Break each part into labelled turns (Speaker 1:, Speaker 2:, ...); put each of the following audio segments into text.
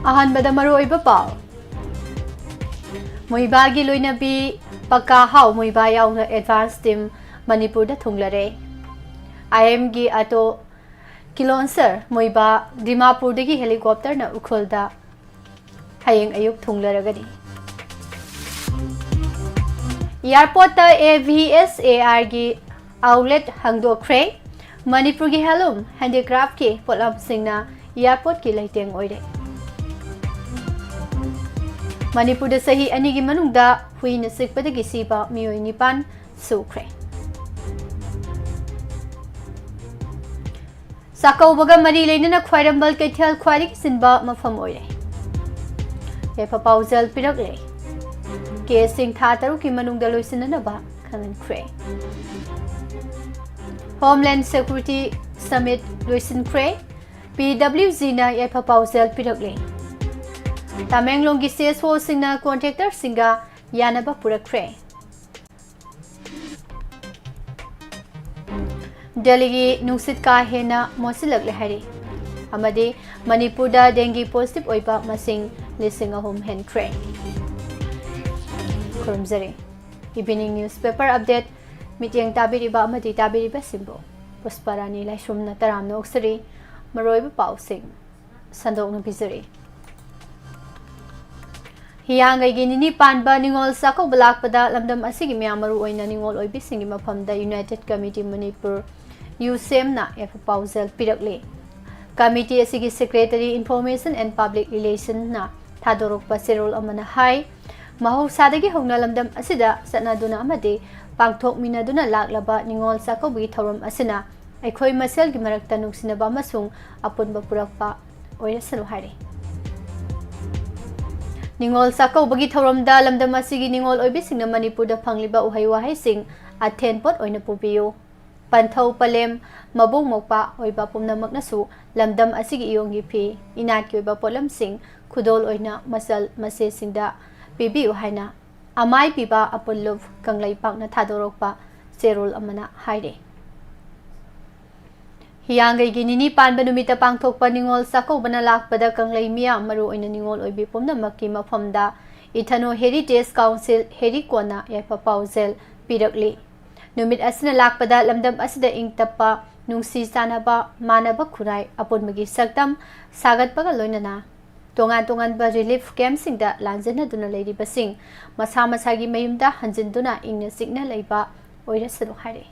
Speaker 1: अहनबदा मरोइबा पाव मोइबागी लोइनबी पक्का how मोइबा याउना advance team Manipur दा थुंगलरे IM गी अतो किलोन्सर मोइबा दिमापुर दगी हेलीकॉप्टर ना उखोलदा हयेंग अयुक थुंगलरगनी एयरपोर्ट ता AVSAR गी आउटलेट हंगदोख्रे मणिपुर गी हेलूम हैंडीक्राफ्ट की पोलाम सिंगना एयरपोर्ट की लाइटेंग ओइरे मणिपुर सही अनी की मनुंगदा हुई सिकपदगी सीबा मियोई निपान सुख्रे साकौबगा मरी लेना ख्वाइरंबल कैथल ख्वारी सिंबा मफम ओइरे एफा पाउजल पिरकले केस सिंह था तरु की मनुंगदा लोइसिननबा खननख्रे होमलैंड सिक्योरिटी समिट लोइसिनख्रे PWG ना एफा पाउजल पिरकले तामेंगलोंग की CSO सिंगना कॉन्ट्रैक्टर सिंगा यानबा पुरख्रे दिल्ली की नुसित का हेना मोसिलगले हरी अमदे मणिपुर दा डेंगी पॉजिटिव ओइबा मसिंग लिसिंग अहोम हेनख्रे खुरमजरे इवनिंग न्यूज़पेपर अपडेट मिटिंग ताबिरिबा अमदे ताबिरिबा सिंबो पुष्परानी लाइसुमना तरामनो ओक्सरी मरोइबा पाउसिंग संदोंग बिजरे हियांगई निनी पानबा निंगोल साको ब्लाकपदा लमदम असिगी म्यामरु ओइना निंगोल ओइबि सिंगी मफमदा यूनाइटेड कमिटी मणिपुर यूसेम ना एफ पाउजल पिरकले कमिटी असिगी secretary information and public relation ना थादोरकपा सेरोल अमना हाई महौसादगी हौना लमदम असिदा सनादुना अमदे पांगथोकमिनादुना लाक्लबा निंगोल साकोबगी थौरम असिना अखोई मसेलगी मरक्ता नुक्सिनबा अमसुंग अपुनबा पुरकपा ओइरसनु हाइरे निंगोल साकौबगी थौरमदा लमदम असिगी निंगोल ओइबिसिंगना मणिपुरदा फंगलिबा उहै वाहैसिंग अथेनपोट ओइना पुबियो पंथौ पलेम मबुंग मोपा ओइबा पुमनमकनसु लमदम असिगी इयोंगी फी इनाटकी ओइबा पोलमसिंग खुदोल ओइना मसल मसेसिंगदा पिबियु हाइना अमाय पिबा अपुल्लुफ कंगलै पाकना थादोरकपा सेरोल अमना हाइरे हियांगई की निनी पानबा नुमिता पांगथोकपा निंगोल साकौबना लाकपदा कंगलै मिया मरु ओइना निंगोल ओइबि पुमनमक्की मफमदा इथनो हेरिटेज काउंसिल हेरिकोना याफा पाउजेल पिरकली नुमित असना लाकपदा लमदम असदा इंगतप्पा नुंसी सानाबा मानबा खुराई अपुनमगी सक्तम सागतपगा लोइनना तोंगान तोंगानबा रिलीफ कैम्पसिंगदा लांजनदुना लेरिबसिंग मसा मसागी मयुमदा हंजिनदुना इंगना सिगना लैबा ओइरसनु हाइरे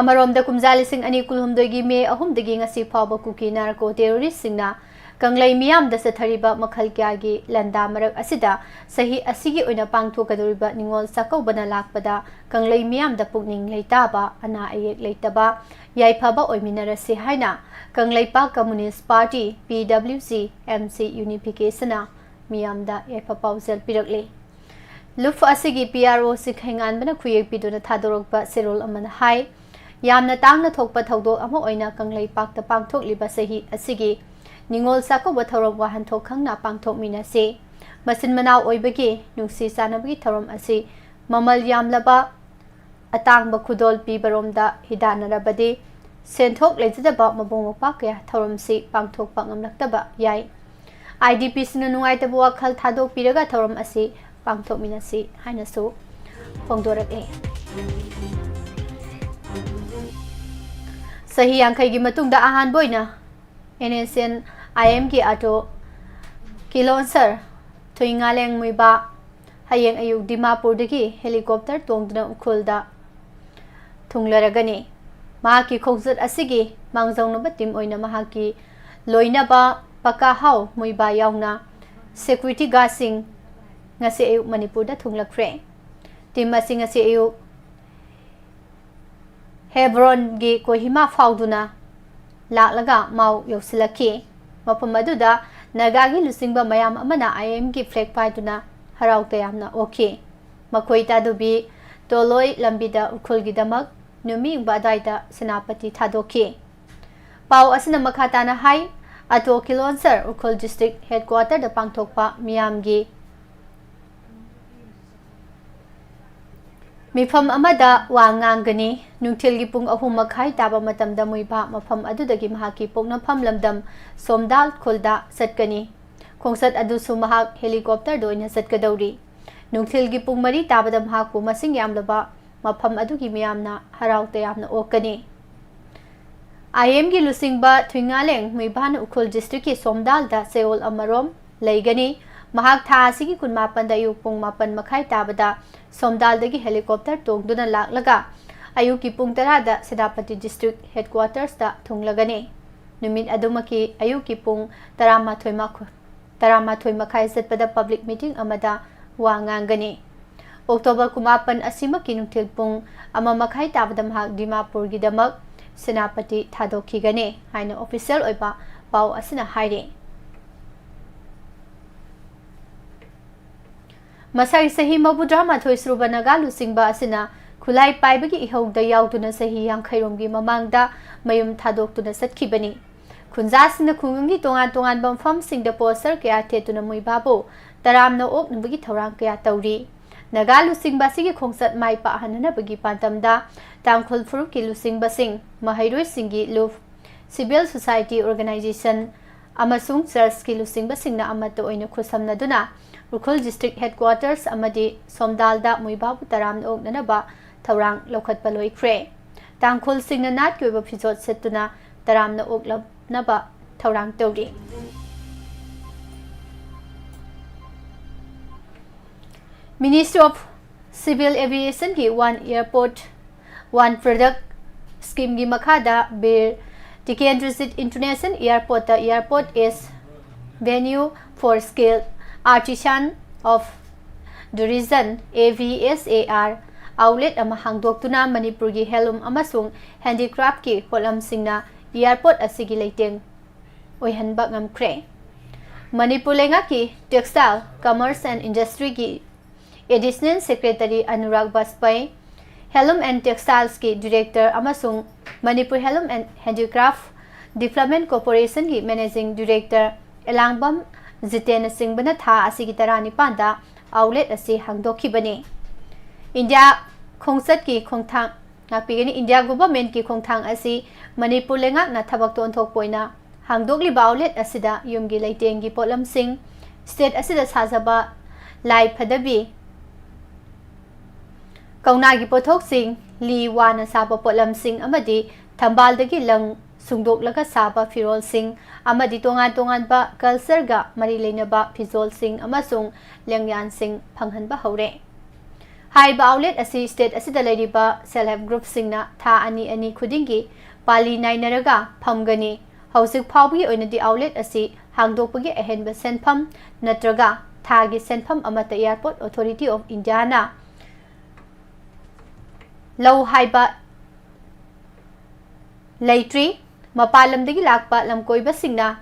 Speaker 1: अमरोमदा कुमजा लिसिंग अनी कुलहुमदगी मे अहुमदगी ngasi फावबा कुकी नारको टेररिस्ट सिंगना कंगलै मियामदा सथरिबा मखल क्यागी लंदा मरक असिदा सही असिगी ओइना पांगथोकदोरिबा निंगोल साकौबना लाकपदा कंगलै मियामदा पुकनिंग लेताबा अना अयेक लेतबा याइफाबा ओइमिनरसे हाइना Kangleipak communist party PWG MC यूनिफिकेशना मियामदा याइफा पाउजल पिरकले लुफ असिगी PRO सिखैंगानबना खुयेक पिदुना थादोरकपा सेरोल अमन हाई यामना तांगना थोकपा थौदोक अमा ओइना कंगलैपाकता पांगथोकलिबा सही असिगी निंगोल साकौबा थौरम वाहनथोक खंगना पांगथोकमिनसे मसिन मनाव ओइबगी नुंसी सानबगी थौरम असि ममल यामलबा अतांगबा खुदोल पीबरोमदा हिदानरबदि सेंथोक लेजदबा मबोंग मपा कया थौरमसी पांगथोकपा ngamlaktaba याय IDP सिना नुंगाइतबा वाखल थादोक पिरगा थौरम असि पांगथोकमिनसी हाइनसु फोंदोरकले सही यांखैगी मतुंगदा आहान बोइना NSN IM की आटो किलोन्सर थुइंगालेंग मुइबा हयेंग अयुक दिमापुरदगी हेलीकॉप्टर तोंगदुना उखुलदा थुंगलरगनी माकी खोजत असिगी मांगजौनबा टीम ओइना महाकी लोइनबा पक्का हाउ मुइबा याउना सिक्योरिटी गार्डसिंग ngasi अयुक मणिपुरदा थुंगलख्रे टीम असि ngasi अयुक हेब्रोन गी कोहिमा फाउदुना लाकलगा माउ यौसिलखी मफम अदुदा नगागी लुसिंगबा मयाम अमना IM की फ्लैग पाइदुना हराउ तयामना ओके मखोई तादुबी तोलोई लंबिदा उखुलगिदमक नुमी बादाइदा सेनापति थादोके पाउ असना मखाताना हाई अतो किलोन्सर उखुल डिस्ट्रिक्ट हेडक्वार्टर द पांगथोकपा मियामगी ꯃꯤꯐꯝ ꯑꯃꯗ ꯋꯥ ꯉꯥꯡꯒꯅꯤ ꯅꯨꯡꯊꯤꯜꯒꯤ ꯄꯨꯡ 3:30 ꯇꯥꯕ ꯃꯇꯝꯗ ꯃꯨꯏꯕꯥ ꯃꯐꯝ ꯑꯗꯨꯗꯒꯤ ꯃꯍꯥꯛꯀꯤ ꯄꯣꯛꯅꯐꯝ ꯂꯝꯗꯝ ꯁꯣꯝꯗꯥꯜ ꯈꯨꯜꯗ ꯆꯠꯀꯅꯤ ꯈꯣꯡꯆꯠ ꯑꯗꯨꯁꯨ ꯃꯍꯥꯛ ꯍꯦꯂꯤꯀꯣꯞꯇꯔꯗ ꯑꯣꯏꯅ ꯆꯠꯀꯗꯧꯔꯤ ꯅꯨꯡꯊꯤꯜꯒꯤ ꯄꯨꯡ 4 ꯇꯥꯕꯗ ꯃꯍꯥꯛꯄꯨ ꯃꯁꯤꯡ ꯌꯥꯝꯂꯕ ꯃꯐꯝ ꯑꯗꯨꯒꯤ ꯃꯤꯌꯥꯝꯅ ꯍꯔꯥꯎ ꯇꯌꯥꯝꯅ ꯑꯣꯛꯀꯅꯤ IMꯒꯤ ꯂꯨꯆꯤꯡꯕ ꯊꯨꯏꯉꯥꯂꯦꯡ ꯃꯨꯏꯕꯥꯅ ꯎꯈ꯭ꯔꯨꯜ ꯗꯤꯁꯇ꯭ꯔꯤꯛꯀꯤ ꯁꯣꯝꯗꯥꯜꯗ ꯆꯌꯣꯜ ꯑꯃꯔꯣꯝ ꯂꯩꯒꯅꯤ ꯃꯍꯥꯛ ꯊꯥ ꯑꯁꯤꯒꯤ 18ꯗ ꯑꯌꯨꯛ ꯄꯨꯡ 7:30 ꯇꯥꯕꯗ ꯁꯣꯝꯗꯥꯜꯗꯒꯤ ꯍꯦꯂꯤꯀꯣꯞꯇꯔ ꯇꯣꯡꯗꯨꯅ ꯂꯥꯛꯂꯒ ꯑꯌꯨꯛꯀꯤ ꯄꯨꯡ 10ꯗ ꯁꯦꯅꯥꯄꯇꯤ ꯗꯤꯁꯇ꯭ꯔꯤꯛ ꯍꯦꯗꯀ꯭ꯋꯥꯔꯇꯔꯁꯇ ꯊꯨꯡꯂꯒꯅꯤ ꯅꯨꯃꯤꯠ ꯑꯗꯨꯃꯛꯀꯤ ꯑꯌꯨꯛꯀꯤ ꯄꯨꯡ 11:30 ꯆꯠꯄꯗ ꯄꯕ꯭ꯂꯤꯛ ꯃꯤꯇꯤꯡ ꯑꯃꯗ ꯋꯥ ꯉꯥꯡꯒꯅꯤ ꯑꯣꯛꯇꯣꯕꯔ 19 ꯑꯁꯤꯃꯛꯀꯤ ꯅꯨꯡꯊꯤꯜ ꯄꯨꯡ 1:30 ꯇꯥꯕꯗ ꯃꯍꯥꯛ ꯗꯤꯃꯥꯄꯨꯔꯒꯤꯗꯃꯛ ꯁꯦꯅꯥꯄꯇꯤ ꯊꯥꯗꯣꯛꯈꯤꯒꯅꯤ ꯍꯥꯏꯅ ꯑꯣꯐꯤꯁꯤꯌꯦꯜ ꯑꯣꯏꯕ ꯄꯥꯎ ꯑꯁꯤꯅ ꯍꯥꯏꯔꯤ ꯃꯁꯥꯒꯤ ꯆꯍꯤ 72 ꯁꯨꯔꯕ ꯅꯥꯒꯥ ꯂꯨꯆꯤꯡꯕ ꯑꯁꯤꯅ ꯈꯨꯠꯂꯥꯏ ꯄꯥꯏꯕꯒꯤ ꯏꯍꯧꯗ ꯌꯥꯎꯗꯨꯅ ꯆꯍꯤ 50 ꯃꯃꯥꯡꯗ ꯃꯌꯨꯝ ꯊꯥꯗꯣꯛꯇꯨꯅ ꯆꯠꯈꯤꯕꯅꯤ ꯈꯨꯟꯖꯥꯁꯤꯡꯅ ꯈꯨꯡꯒꯪꯒꯤ ꯇꯣꯉꯥꯟ-ꯇꯣꯉꯥꯟꯕ ꯃꯐꯝꯁꯤꯡꯗ ꯄꯣꯁꯇꯔ ꯀꯌꯥ ꯊꯦꯠꯇꯨꯅ ꯃꯨꯏꯕꯥꯕꯨ ꯇꯔꯥꯝꯅ ꯑꯣꯛꯅꯕꯒꯤ ꯊꯧꯔꯥꯡ ꯀꯌꯥ ꯇꯧꯔꯤ ꯅꯥꯒꯥ ꯂꯨꯆꯤꯡꯕ ꯑꯁꯤꯒꯤ ꯈꯣꯡꯆꯠ ꯃꯥꯏ ꯄꯥꯛꯍꯟꯅꯕꯒꯤ ꯄꯥꯟꯗꯝꯗ ꯇꯥꯡꯈꯨꯜ ꯐꯨꯔꯨꯞꯀꯤ ꯂꯨꯆꯤꯡꯕꯁꯤꯡ ꯃꯍꯩꯔꯣꯏꯁꯤꯡꯒꯤ ꯂꯨꯞ ꯁꯤꯚꯤꯜ ꯁꯣꯁꯥꯏꯇꯤ ꯑꯣꯔꯒꯅꯥꯏꯖꯦꯁꯟ ꯑꯃꯁꯨꯡ ꯆꯔꯆꯀꯤ ꯂꯨꯆꯤꯡꯕꯁꯤꯡꯅ ꯑꯃꯠꯇ ꯑꯣꯏꯅ ꯈꯨꯠꯁꯝꯅꯗꯨꯅ ꯎꯈ꯭ꯔꯨꯜ ꯗꯤꯁꯇ꯭ꯔꯤꯛ ꯍꯦꯗꯀ꯭ꯋꯥꯔꯇꯔꯁ ꯑꯃꯗꯤ ꯁꯣꯝꯗꯥꯜꯗ ꯃꯨꯏꯕꯥꯕꯨ ꯇꯔꯥꯝꯅ ꯑꯣꯛꯅꯅꯕ ꯊꯧꯔꯥꯡ ꯂꯧꯈꯠꯄ ꯂꯣꯏꯈ꯭ꯔꯦ ꯇꯥꯡꯈꯨꯜꯁꯤꯡꯅ ꯅꯥꯠꯀꯤ ꯑꯣꯏꯕ ꯐꯤꯖꯣꯜ ꯁꯦꯠꯇꯨꯅ ꯇꯔꯥꯝꯅ ꯑꯣꯛꯅꯕ ꯊꯧꯔꯥꯡ ꯇꯧꯔꯤ Ministry of Civil Aviationꯒꯤ One Airport One Product Scheme makada Bir Tikendrasit International Airport Airport is venue for skilled artisan of tourism AVSAR outlet ama hangdoktuna Manipurgi helum amasung handicraft ki polamsingna airport asigi leiteng oihanba ngamkre Manipur lengaki textile commerce and industry ki Additional Secretary Anurag Baspai, Helum and Textiles ki Director amasung Manipur Helum and Handicraft Development Corporation ki Managing Director Elangbam Jiten Singh bana tha asigi tarani panda outlet asi hangdokhibani India khongsat ki khongthang ngapigani India government ki khongthang asi Manipur lengak na thabak ton thok poina hangdokli outlet asida yumgi leitengi polam sing state asida sajaba lai phadabi Kaunagi pothok sing li wana saba polam sing amadi thambaldagi lang sungdoklaga saba firol sing amadi tongan ba culture ga mari leinaba fizol sing amasung lengyan sing phanghanba haure haiba outlet asi state asida leiriba self help group singna tha ani khudingi pali nainaraga phamgani hausik phawbi oinadi outlet asi hangdokpagi ahenba senpham natraga thagi senpham amata airport authority of India na Low haiba Laitri Mapalamdagi lakpa lamkoiba singna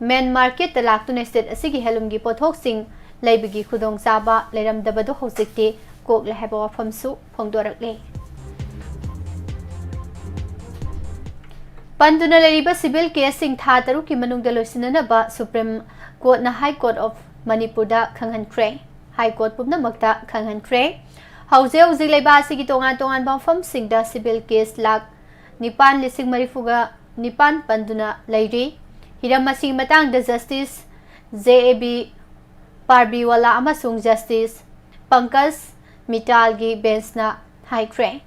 Speaker 1: main market talaktuna state asigi helumgi pothok sing laibigi khudong saba leiramdabadu hausikti kok leheba wafamsu phongdorakle Panduna leriba civil case sing tha taruki manungda loisinanaba Supreme Court na High Court of Manipur da khanghankre High Court pumna makta khanghankre Hauze leiba asigi tongan bamfam singda civil case lak nipan lising marifuga nipan panduna leiri hiramasi matang da justice JAB Parbiwala amasung justice Pankaj Mitalgi bench na haikre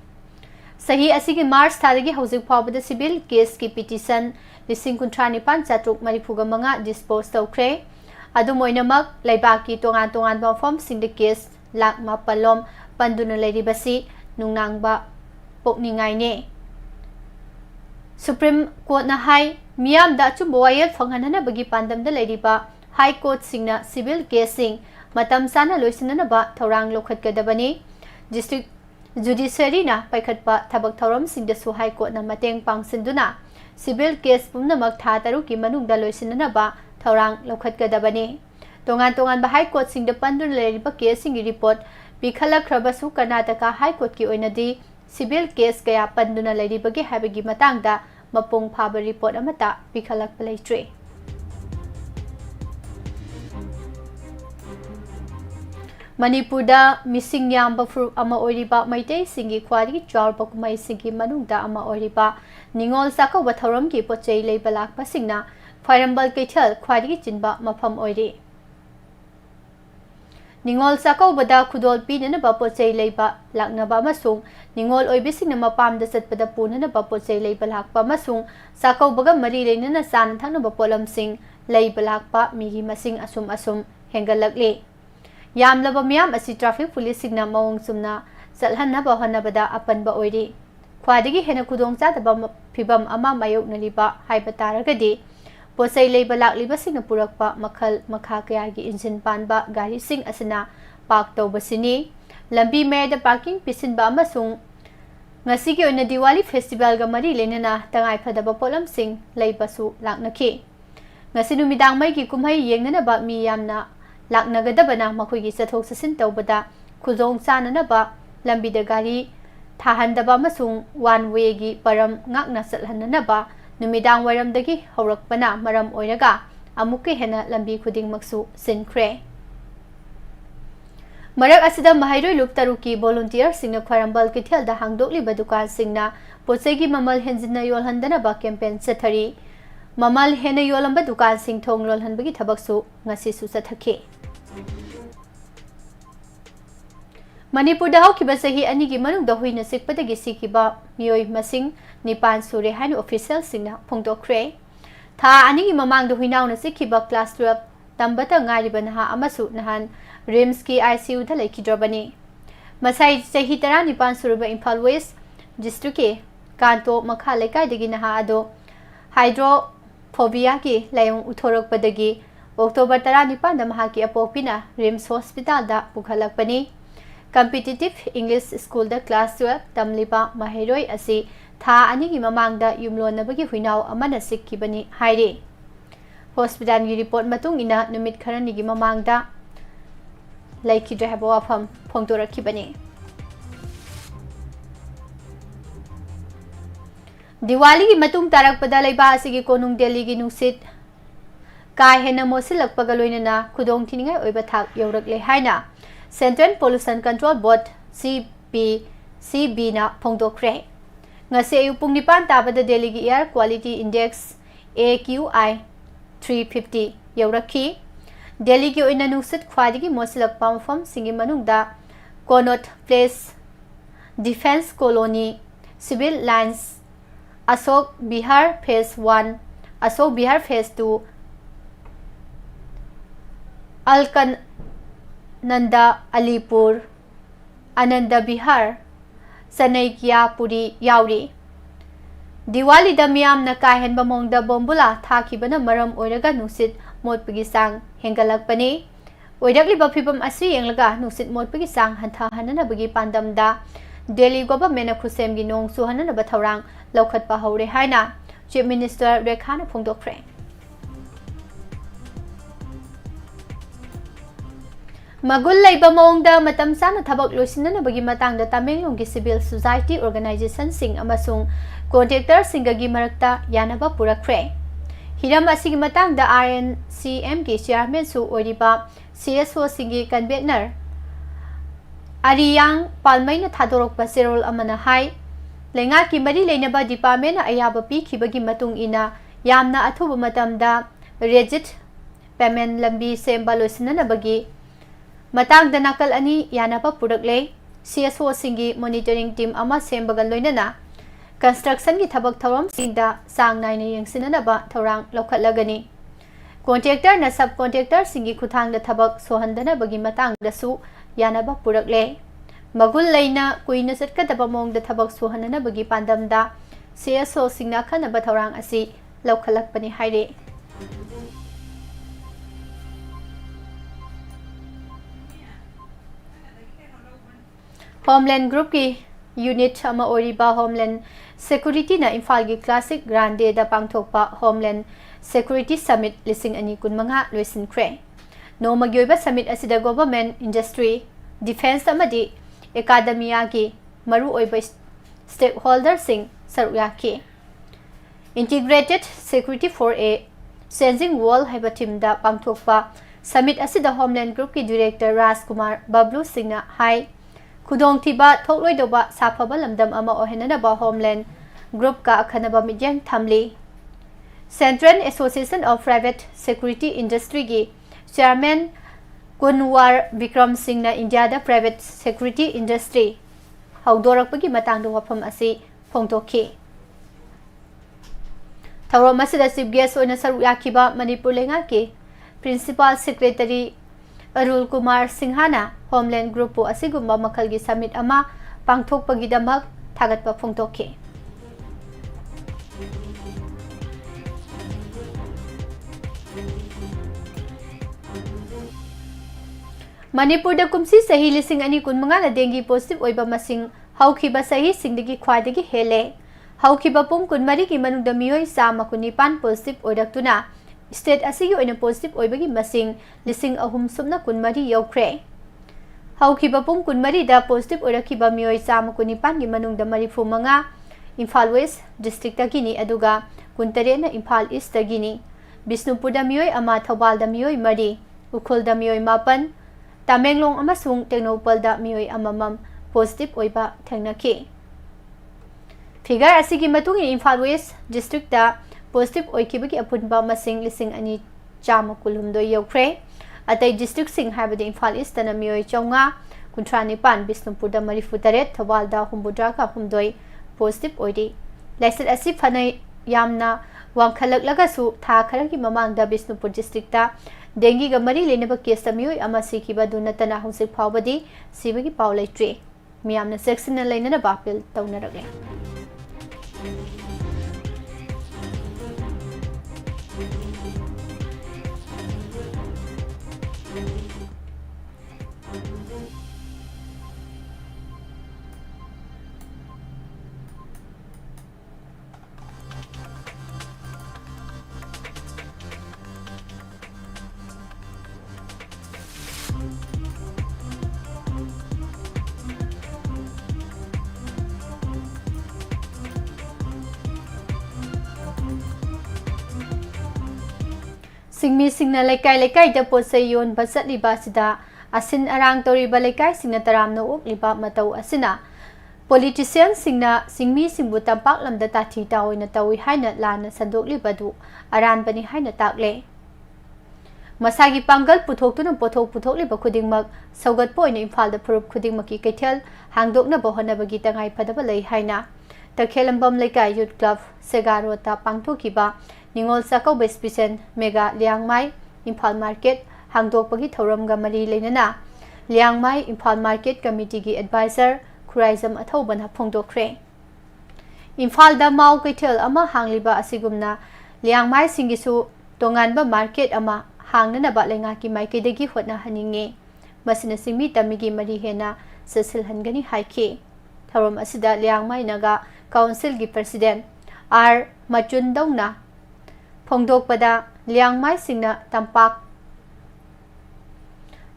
Speaker 1: Sahi asigi March thadagi hauzik phawbada civil case ki petition lising kunthra nipan chatruk marifuga manga dispose tawkre adumoinamak leibaki tongan bamfam singda case lak mapalom Panduna leiribasi nungnangba pokningai ne Supreme Court na hai miyam da chu boyel phanghanana bagi pandamda leiriba High Court singna civil case sing matam sana loisinana ba thorang lokhatkadabani District Judiciary na paikhatpa thabak thoram singda su High Court na mateng pangsinduna civil case pumnamak tha taruki manungda loisinana ba thorang lokhatkadabani tongan ba High Court singda panduna leiriba case singi report Bikhala Krabasu Karnataka High Court ki oinadi civil case kaya panduna leiribagi habagi matangda mapung phaba report amata bikhalak palaitre Manipurda missing yamba furu ama oriba maitei singi khwari chawrba kumai singi manungda ama oriba ningol saka watharam ki pochei leiba lakpa singna Khwairambal Keithal khwari chinba mafam oiri Ningol saka bada khudol pinana ba pochei leiba lakna ba masung ningol oibising na mapam da satpada punana ba pochei leiba lakpa masung saka baga mari leinana san thangna ba polam sing leiba lakpa migi masing asum hengalakle Yamlaba miyam asi traffic police signa mawong sumna salhanna ba hanabada apan ba oiri khwadigi hena khudong cha daba phibam ama mayok naliba haiba taragadi posai leiba lakliba singna purakpa makhal makha kaya gi engine panba gari sing asina park tawba sini lambi me da parking pisin ba amasung ngasi gi oina Diwali festival ga mari lenana tangai phadaba polam sing leiba su laknaki ngasi numidang mai gi kumhai yengnana ba mi yamna laknagadabana makhoi sathok sasin tawbada khuzong chananaba lambida gari thahandaba masung one way gi param ngakna salhananaba numidang waramdagi haurakpana maram oiraga amukke hena lambi khuding maksu sinkhre marak asida mahairoi lup taruki volunteer singna Khwairambal Keithal da hangdokli ba dukan singna pochegi mamal henjina yolhandana ba campaign sathari mamal hena yolamba dukan sing thong lolhanbagi thabaksu ngasi su sathake Manipur da haukiba sahi anigi manungda huina sikpadagi sikiba miyoi masing nipan sure hainu official singna phongdokre tha anigi mamang da huinauna sikiba class 12 tambata ngariba naha amasu nahan rims ki ICU da laikidrobani masai sahi tara nipan surba Imphal West district ke kanto makha lekai dagi naha ado hydrophobia ki layong uthorok padagi October 19 da mahaki apopina rims hospital da pukhalakpani Competitive English School da class 12 tamliba maheroi asi tha anigi mamangda yumlonabagi huinau amana sikkibani haire hospital gi report matung ina numit kharanigi mamangda laikidre habo afam phongtorakibani Diwali gi matung tarakpada leiba asigi konung Delhi gi nungsit kai hena mosilakpaga loinana khudong thiningai oiba thak yaurakle haina Central Pollution Control Board CB na phongdokre ngase ayu pung nipan tabada Delhi gi air quality index AQI 350 yaurakhi Delhi gi oina nungsit khwadigi mosilak pamfam singi manungda Connaught Place Defense Colony Civil Lines Ashok Bihar Phase 1 Ashok Bihar Phase 2 Alkan Nanda Alipur Ananda Bihar Sanaikia Puri Yauri Diwali da miyam na kahen bamong da bombula thakibana maram oiraga nusit motpagi sang hengalakpani oirakli bafibam asi yenglaga nusit motpagi sang hantha hanana bagi pandam da Delhi government na khusem gi nong su hanana ba thaurang lokhat pa haure haina Chief Minister Rekhana phongdokre Magul laiba mawngda matam sana thabak loisinana bagi matang da Tamenglong gi civil society organization sing amasung contractor singagi marakta yanaba purakre hiram asigi matang da RNCM gi chairman su oriba CSO singi convener Ariyang Palmaina thadorok paserol amana hai lenga ki mari leinaba department ayaba pi khibagi matung ina yamna athuba matamda rigid payment lambi semba loisinana bagi Matang da nakal ani yanapa purakle CSO singi monitoring team ama sembagan loinana construction gi thabak thoram singda sang naina yengsinana ba thorang lokhatlagani contractor na subcontractor singi khuthang da thabak sohandana bagi matang da su yanaba purakle magul leina kuina satkadaba mong da thabak sohanana bagi pandam da CSO singna khana ba thorang asi lokhalakpani haire Homeland Group ki unit ama oriba Homeland Security na Imphal gi Classic Grande da pangthokpa Homeland Security Summit lising ani kunmanga loisin kre no magyoiba summit asida government industry defense amadi academia gi maru oiba stakeholder sing sarya ki Integrated Security for a Sensing Wall haiba team da pangthokpa Summit asida Homeland Group ki Director Rajkumar Bablu Singna hai Khudong thiba thokloi doba saphaba lamdam ama ohenana ba Homeland Group ka akhanaba midyang thamli Central Association of Private Security Industry ki Chairman Kunwar Vikram Singh na India da Private Security Industry haudorakpagi matangda wafam asi phongtokhi Thawram asida chief guest oina saru yakiba Manipur lenga ki Principal Secretary Arul Kumar Singhana Homeland Group po asigumba makhalgi summit ama pangthokpagidamak thagatpa phongtokhi Manipur da kumsi sahi lising ani kun manga na dengue positive oiba masing haukiba sahi singdagi khwadagi hele haukiba pum kun mari ki manungda miyoi sama kunipan positive oidaktuna state asigi oina positive oibagi masing lising ahum sumna kun mari yaukhre haukiba pum kun mari da positive oirakiba miyoi sama kunipan gi manungda mari fu manga Imphal West district tagini aduga kuntare na Imphal East tagini Bisnupur da miyoi ama Thobal da miyoi mari Ukhul da miyoi mapan Tamenglong amasung Technopal da miyoi amamam positive oiba thengnaki Figure asigi matungi Imphal West district da positive oikibagi apunba masing lising ani chama kulumdo yaukhre atai district sing habadi Imphal East na miyoi chonga kuntrani pan Bisnupur da marifutaret Thobal da humbudra ka humdoi positive oidi laisat asi phanai yamna wangkhalak lagasu tha kharagi mamang da Bisnupur district da dengue ga mari lenaba case tamiyoi ama sikiba dunatana hosik phawbadi sibagi paw leitre miyamna section na leinana bapil taunarage Singmi singna lekai da posay yon basat liba sida asin arang toriba lekai singna taram no uk liba matau asina politician singna singmi singbu tampak lamda tathi tawi na tawi haina lana sandok liba du aran bani haina takle masagi panggal puthok tu na puthok liba khudingmak saugat po ina Imphal da phurup khudingmaki kaithel hangdok na bohona bagi tangai phadaba lei haina takhelambam lekai youth club segaro ta pangthokiba Ningol Sakau Bespisen Mega Liangmai Imphal Market Hangdokpagi Thoramga Mari Leinana Liangmai Imphal Market Committee gi Advisor Khuraizam Athauban Phongdokre Imphal da Mau Kaithel ama hangliba asigumna Liangmai singisu tonganba market ama hangnana ba lenga ki maikidagi hotna haninge masina singmi tamigi mari hena sasil hangani haiki Thoram asida Liangmai naga Council gi President R Machundongna Phongdokpada Liangmai singna tampak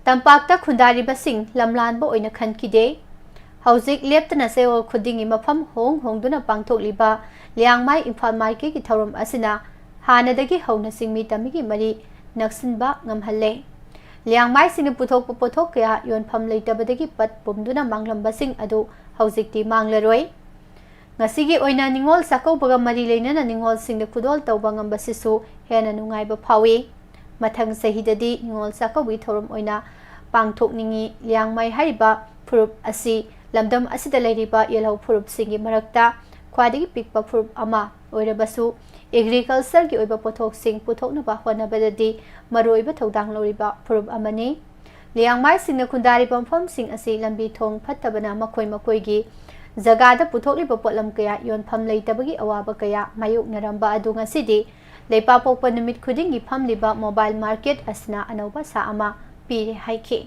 Speaker 1: ta khundari basing lamlan bo oina khankide hauzik leptana seo khudingi mafam hongduna pangthokliba Liangmai Imphal Market ki thorum asina hanadagi hauna singmi tamigi mari naksinba ngamhalle Liangmai singna puthok kya yonpham leitabadagi pat pumduna manglamba sing adu hauzikti manglaroi Ngasigi oina ningol sakau baga mari leinana ningol singda kudol tawba ngamba sisu hena nungaiba phawi mathang sahidadi ningol sakau bi thorum oina pangthokningi Liangmai hariba phurup asi lamdam asida leiriba yelhau phurup singi marakta khwadigi pikpa phurup ama oirabasu agriculture gi oiba pothok sing puthokna ba honabadadi maroiba thodang loriba phurup amani Liangmai singna khundari pampham sing asi lambi thong phattabana makoi gi Zagada puthokliba potlam kaya yonpham leitabagi awaba kaya mayuk naramba adu ngasidi leipa pokpa numit khudingi phamliba mobile market asna anauba sa ama pire haike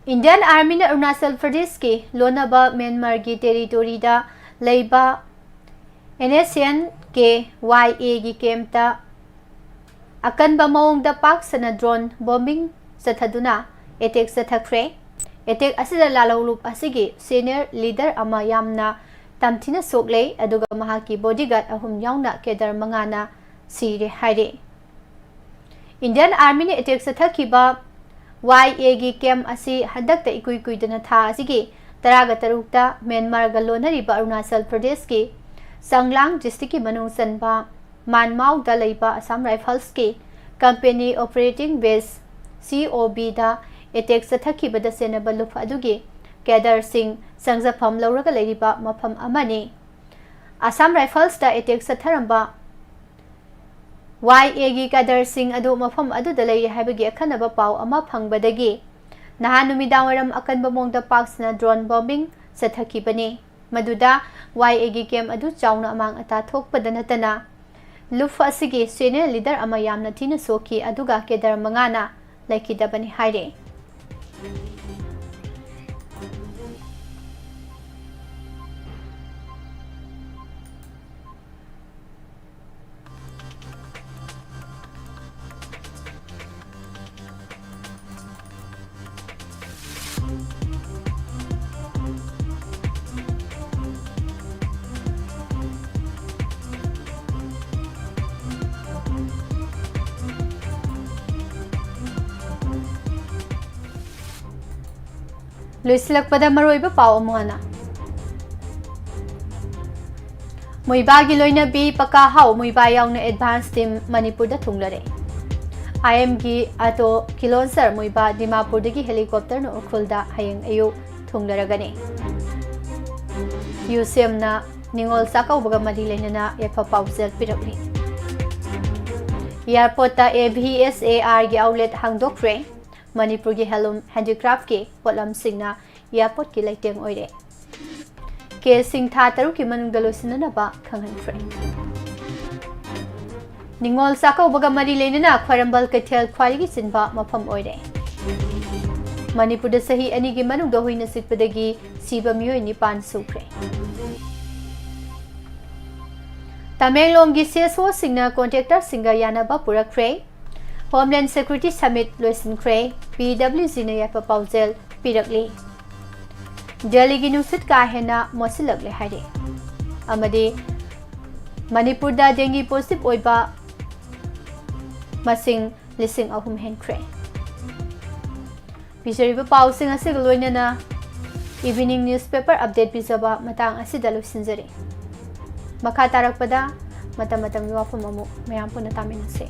Speaker 1: Indian Army na Arunachal Pradesh ki lonaba Myanmar gi territory da leiba NSN ke YA gi kemta akan ba maong da pak sana drone bombing sathaduna attack sathakre attack asida lalawlup asigi senior leader ama yamna tamthina soklei aduga mahaki bodyguard ahum yauna kedar mangana sire haire Indian Army ni attack sathakhiba YA gi camp asi hadakta ikui kuidana tha asigi taraga tarukta Myanmar ga lonariba Arunachal Pradesh ki Sanglang district ki manung sanba Manmau da leiba Assam Rifles ki company operating base COB da attack sathakhiba da senaba lup adugi Kedar Singh sangjafam lauraga leiriba mafam amani Assam Rifles da attack satharamba YA gi Kedar Singh adu mafam adu da leiri haibagi akhanaba pau ama phangbadagi nahan numidawaram akanba mongda paksna drone bombing sathakibani maduda YA gi camp adu chauna amang ata thokpada natana lufa asigi senior leader ama yamna thina soki aduga Kedar mangana laikidabani haire Luisilakpada maroiba pau amana Muiba gi loina bi paka hau muiba yaungna advance team Manipur da thunglare IM gi ato kilonsar muiba Dimapur dagi helicopter no ukhulda hayeng ayu thunglaragani UCM na ningol sakau baga mari lenana yafa pausel pirakli Airport ta AVSAR gi outlet hangdokre Manipur ki handicraft ki polam singna airport ki laiteng oire ke sing tha taru ki manung dalosina na ba khanghan fre ningol sakau baga mari lenina khwarambal kathel khwari gi sinba mafam oire Manipur da sahi ani gi manung da hoina sitpadagi siba miyoi ni pan sukre Tamenglong gi CSO singna contractor singa yana ba purakre Homeland Security Summit Loisin Kray, PWC na yapa pausel pirakli. Delhi gi nusit ka hena mosilak le hari. Amadi Manipur da dengue positive oiba masing lising ahum hen kray. Pisariba pausing asig loina na evening newspaper update pisaba matang asida loisinjare. Makha tarakpada mata-matang yuwafam amu mayam po natamin nase.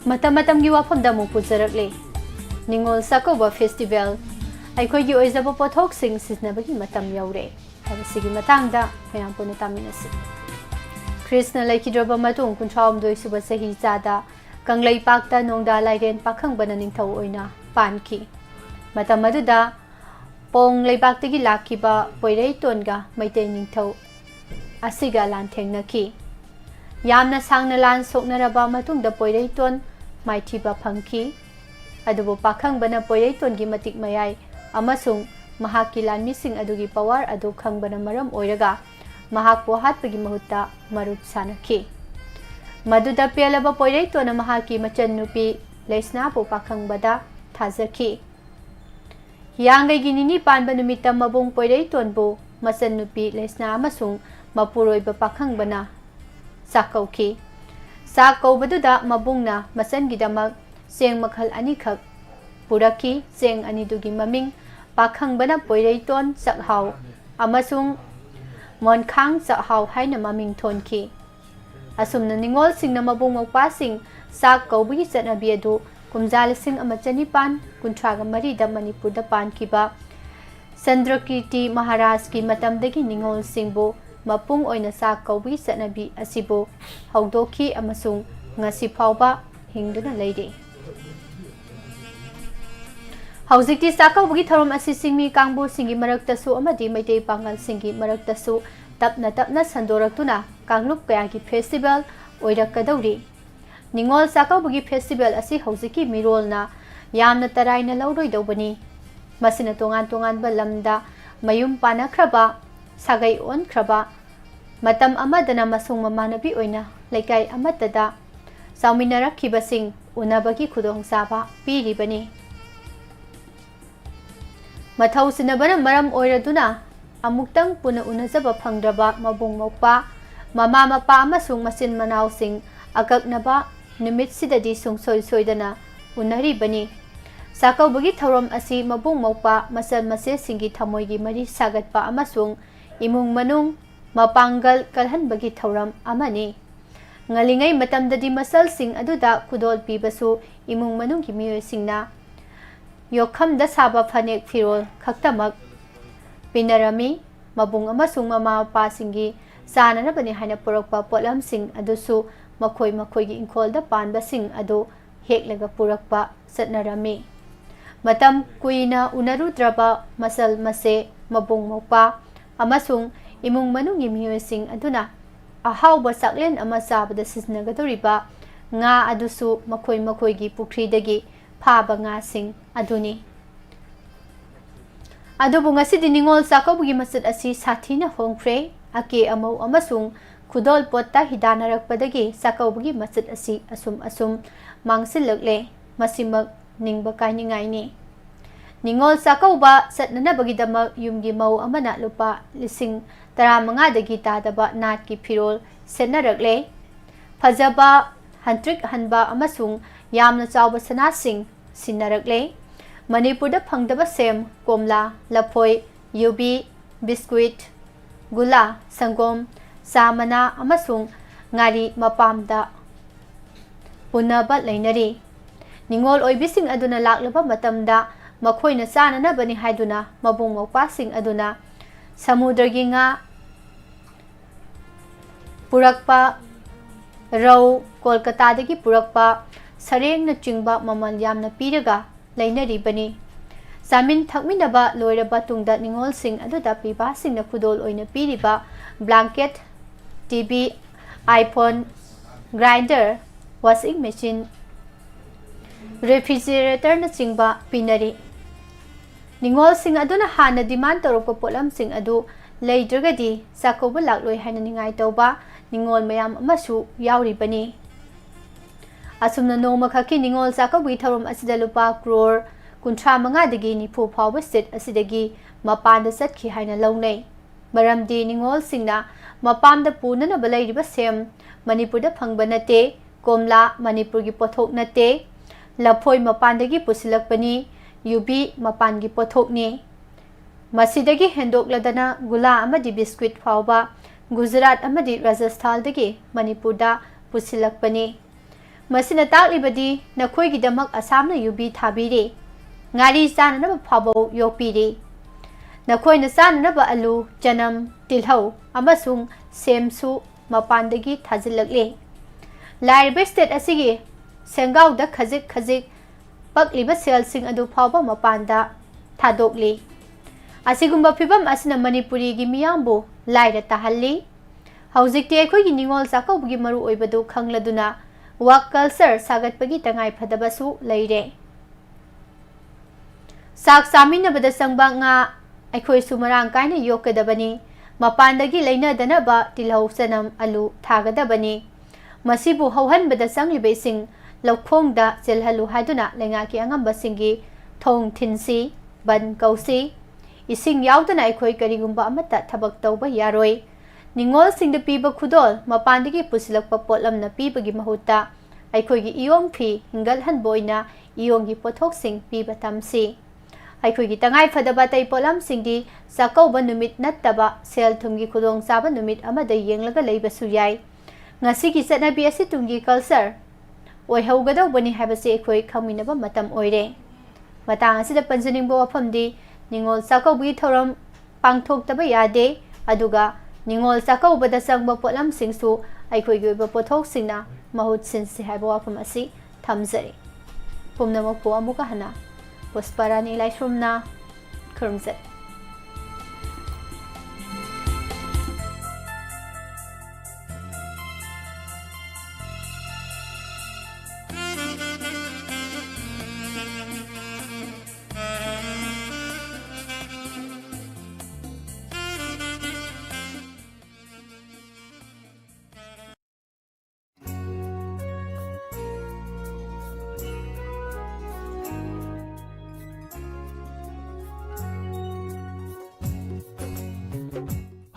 Speaker 1: Matam-matam gi wafam da mu pujarakle Ningol Sakoba Festival aikhoi gi oizaba pothok sing siznabagi matam yaure abasigi matangda mayam puna taminasi Krishna laikidroba matung kuntham doi suba sahi chada kanglai pakta nongda lairen pakhang bana ningthau oina panki matam aduda pong leibaktagi lakiba poirei tonga maitei ningthau asiga lan thengnaki yamna sangna lan soknaraba matungda poirei ton maithiba phangki adubo pakhang bana poirei tongi matik mayai amasung mahaki lanmising adugi power adu khangbana maram oiraga mahakpo hatpagi mahutta marup sanaki maduda pelaba poirei tona mahaki machan nupi leisna po pakhang bada thazaki Yangai ginini panba numita mabung poirei tonbo masan nupi leisna amasung mapuroi ba pakhang bana sakauki sakau baduda mabungna masan gidamak seng makhal ani khak puraki seng ani dugi maming pakhang bana poirei ton sakhau amasung monkhang sakhau haina maming thonki asumna ningol singna mabung mawpasing sak kaubugi chatnabi adu kumja lising ama chanipan kunthraga marida manipurda pankiba Sandrakirti Maharaj ki matamdagi ningol singbo mapung oina sak kaubugi chatnabi asibo haudoki amasung ngasi phawba hingduna leide Hauzikti sakaubugi tharom asi singmi kangbu singi maraktasu amadi maitei pangal singi maraktasu tapna sandoraktuna kanglup kayagi festival oirakadauri Ningol sakaubugi festival asi hauziki mirolna yamna taraina lauroi daubani masina tongan ba lamda mayum panakraba sagai onkraba matam amadana masung mamanabi oina laikai amatada sauminarakibasing unabagi khudongchaba piribani Mathau sinabana maram oiraduna amuktang puna unazaba phangdraba mabung mokpa mama mapa amasung masin manaw sing akaknaba numit sidadi sungsoi soidana unaribani sakaubugi thorom asi mabung mokpa masal mase singi thamoigi mari sagatpa amasung imung manung mapanggal kalhanbagi thoram amani ngalingai matamdadi masal sing aduda kudol pibasu imung manung ki miyoy singna Yokham da saba phanek firol khaktamak pinarami mabung amasung mama pa singi sanana bani haina purakpa potlam sing adusu makhoi gi inkol da panba sing adu heklaga purakpa satnarami matam kuina unarudraba masal mase mabung mokpa amasung imung manungi miyoy sing aduna ahawba saklen ama sabada sisnagadoriba nga adusu makhoi gi pukri dagi Phaba nga sing aduni Adubu ngasi diningol sakaubugi masjid asi sathina hongkre ake amau amasung khudol potta hidanarakpadagi sakaubugi masjid asi asum mangsilakle masimak ningba kainingai ni Ningol sakauba satnana bagidama yumgi mau amana lupa lising 15 dagi tadaba natki firol setnarakle phajaba hantrik hanba amasung yamna chawba sanasing sinarakle Manipurda phangdaba sem komla lapoi yubi biscuit gula sangom samana amasung ngari mapamda punaba leinari ningol oibising aduna laklaba matamda makhoina sanana bani haiduna mabung mawpasing aduna samudragi nga purakpa rau Kolkata dagi purakpa sareng na chingba mamal yamna piraga lainari bani samin thakminaba loiraba tungda ningol sing aduda piba sing na khudol oina piriba blanket TV iPhone grinder washing machine refrigerator na chingba pinari ningol sing aduna hana demand torokpa potlam sing adu leidragadi sakoba lakloi haina ningai tawba ningol mayam amasu yauri bani Asumna noma khaki ningol sakaubugi tharom asida lupa crore kunthra manga dagi nipu phawba state asidagi mapanda satki haina launai maramdi ningol singna mapamda punana balai riba sem manipurda phangba nate komla manipurgi pothok nate laphoi mapandagi pusilakpani yubi mapangi pothokni masidagi hendokladana gula amadi biscuit phawba Gujarat amadi Rajasthan dagi manipurda pusilakpani Masina taklibadi nakhoigi damak asamna yubi thabiri ngari sananaba phabo yopiri nakhoina sananaba alu janam tilhau amasung semsu mapandagi thajilakle lairiba state asigi sengau da khajik pakliba selsing adu phaba mapanda thadokli asigumba phibam asina manipuri gi miyambu laira tahalli haujikte akhoi gi ningol sakaubugi maru oibadu khangladuna Wak culture sagat pagi tangai phadabasu leire sak samina bada sangba nga akhoi sumarang kaina yokadabani mapandagi leina danaba tilhau sanam alu thagadabani masibu hauhan bada sanglibe sing laukhongda selhalu haduna lenga ki angamba singi thong thinsi ban kausi ising yaudana akhoi karigumba amata thabak tawba yaroi Ningol sing the piba khudol mapandagi pusilakpa potlam na pibagi mahuta aikoigi iong phi hingal han boina ionggi pothok sing piba tamsi aikoigi tangai phadaba tai potlam singdi sakauba numit nattaba sel thumgi khudong saba numit amada yenglaga leiba suyai ngasi ki chanabi asi tunggi culture oi haugadawbani habase ekhoi khangminaba matam oire matang asida panjaningbo wafamdi ningol sakawbi thoram pangthok taba yade aduga ningol sakawbada sangba potlam singsu aikhoi gi ba pothok singna mahut sinsi haba wafam asi thamjari pumnamako amuka hana pusparani laisrumna khurumjat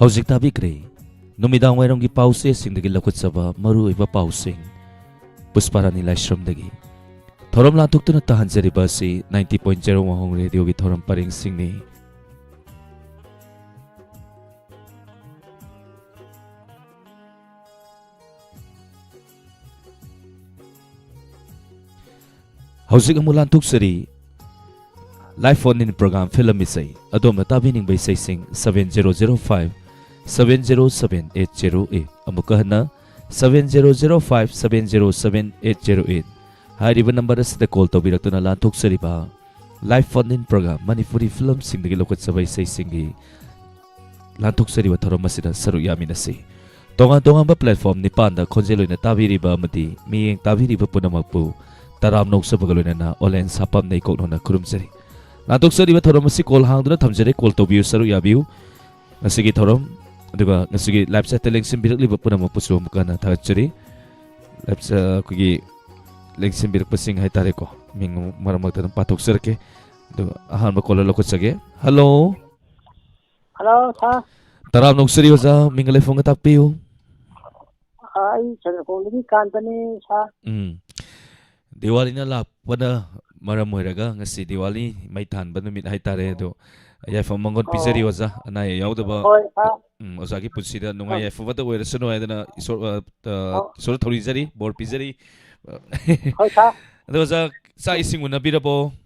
Speaker 2: Hauzik tabikre, numidang wairong gipause singdagi lakot saba maru iba pausing, pusparani laisram dagi. Thoram lantuk tu na tahanjari basi 90.0 WAHONG radio gi thoram paring singni. Hauzik amu lantuk sari live phone in program film isay adom na tabining bay say sing 7005 707-808 amukahana 7005-707-808 hariba number asida call tawbirak na lantok sariba live phone-in program Manipuri film singdagi lokot sabay say singi lantok sariba thorom asida saru yamin asi tonga ba platform ni panda konjeloy na tabiriba amati miyeng tabiriba punamagpu taramnog sa pagaloy na online sapam na ikok na kurumsari lantok sariba thorom asi call hangduna thamjare call tawbiyo saru yabiyo asigi thorom aduga ngasigi live sa teleng simbirak liba puna mapuso mukana thachari live sa kugi leng simbirak pasing hay tare ko ming maramag tan patok serke aduga ahan ba kola lokot sage hello
Speaker 3: sa
Speaker 2: taram nok seri oza ming telefon ta piu
Speaker 3: ai chana ko ni kantani sa
Speaker 2: Diwali na lapana maram hoiraga ngasi Diwali mai than ba numit hay tare do ya fa mangon pizeri oza ana ya yawdaba Ozagi punsida nungai ya fawata wera sano ay na isor thorizari bor pizari ado sa ising una birabo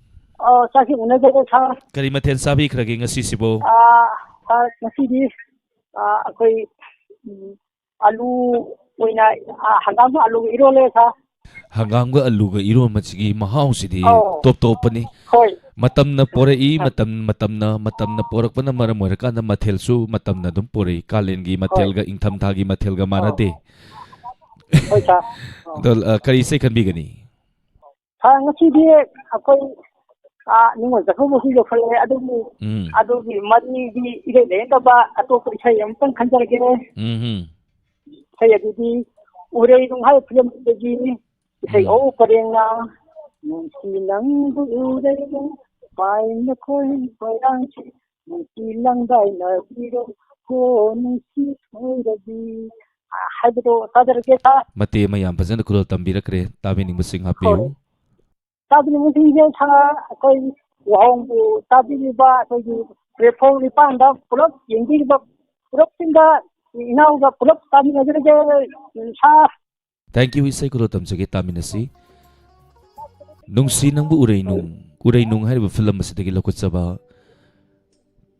Speaker 3: sa ising una jage sa
Speaker 2: kari mathen sabi kragi ngasi sibo
Speaker 3: sa ngasi di akoi alu oina hangam alu irole sa
Speaker 2: hangam ga alu ga iro machigi mahau sidi top pani matam na pore matam na porak pana maram moiraka na mathel su matam na dum pore kalen gi mathel ga ingtham thagi mathel ga manade dol kari se kan bigani
Speaker 3: ha ngasi di akoi ningo zakho mo jo khale adu gi mari gi ire le da ba ato ko sai yam tan khanjar ge sai adu di ure dung hai film de gi sai o parenga nung ure pai na khoi rang chi lang dai na biro ko nung khoi da bi habdo tadar ke ta
Speaker 2: mate mayam bhajan kulo tambirakre tabining musing hapiu
Speaker 3: tabining musing je tha koi wahong bu tabini ba koi platform ni panda pulak yenggi ba pulak singa inau ga pulak tabini je sa
Speaker 2: thank you isai kulo tamjage taminasi nungsi nangbu urai nung hariba film asidagi lokot saba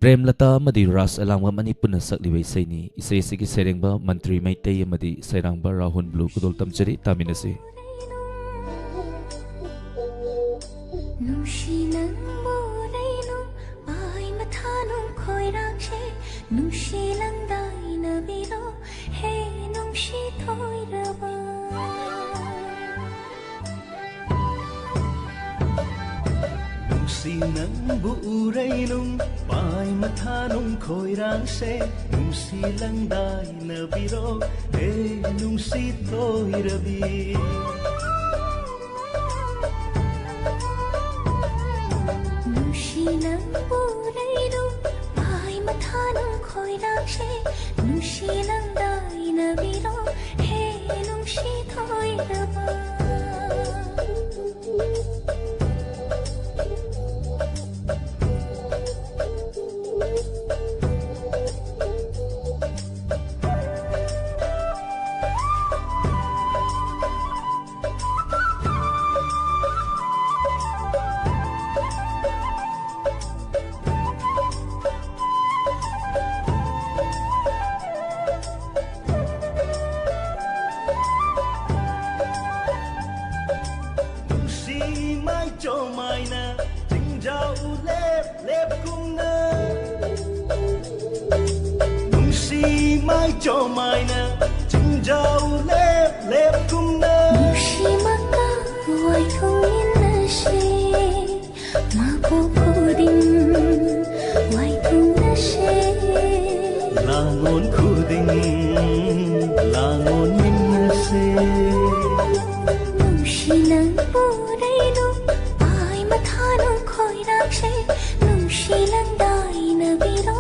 Speaker 2: Prem Lata amadi Ras Alangwa manipuna sakliway saini isay sige serengba mantri maitay amadi sayrangba Rahon Blue kudol tamjari taminasi
Speaker 4: Nung buuray nung pai matha nung khoi rang se nung si lang dai na biro nung si toi rabi nung si lang buuray nung pai matha nung khoi rang se nung si lang dai na biro nung si toi rabi
Speaker 5: ꯆꯤꯡꯖꯥꯎ ꯂꯦꯞ ꯂꯦꯞꯀꯨꯝꯅ ꯅꯨꯡꯁꯤ ꯃꯥꯏ ꯆꯣꯃꯥꯏꯅ ꯆꯤꯡꯖꯥꯎ ꯂꯦꯞ ꯂꯦꯞꯀꯨꯝꯅ
Speaker 4: ꯅꯨꯡꯁꯤꯃꯛꯀ ꯋꯥꯏꯊꯣꯛꯃꯤꯟꯅꯁꯦ ꯃꯄꯣꯛ ꯈꯨꯗꯤꯡ ꯋꯥꯏꯊꯣꯛꯅꯁꯦ
Speaker 5: ꯂꯥꯡꯉꯣꯟ ꯈꯨꯗꯤꯡ ꯂꯥꯡꯉꯣꯟ ꯃꯤꯟꯅꯁꯦ
Speaker 4: ꯅꯨꯡꯁꯤ ꯅꯪꯕꯨꯔꯩꯅꯨ ꯄꯥꯏ ꯃꯊꯥꯅꯨꯡ ꯈꯣꯏꯔꯥꯛꯁꯦ ꯅꯨꯡꯁꯤ ꯂꯪꯗꯥꯏꯅꯕꯤꯔꯣ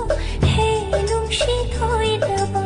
Speaker 4: ꯍꯦ ꯅꯨꯡꯁꯤ ꯊꯣꯏꯔꯕ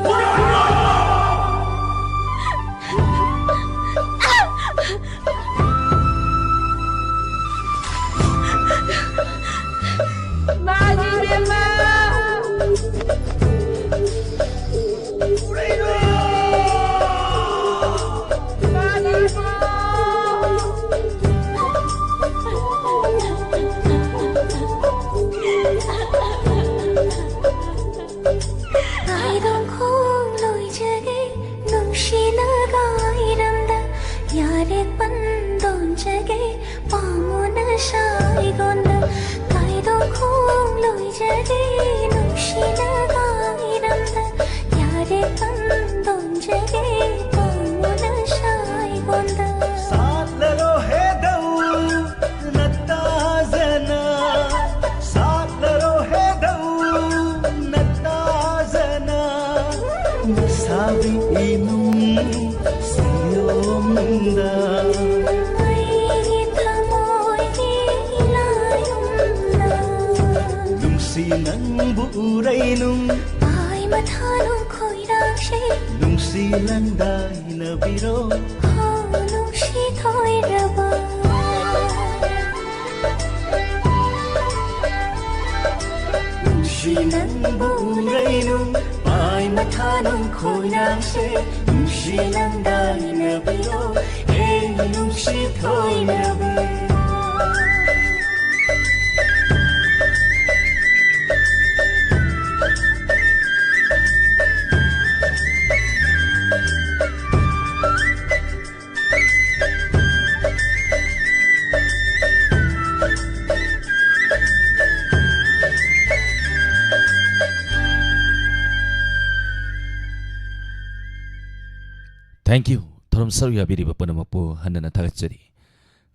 Speaker 2: Thank you. Thorom saru ya biri bapa nama po handa na thagat chari.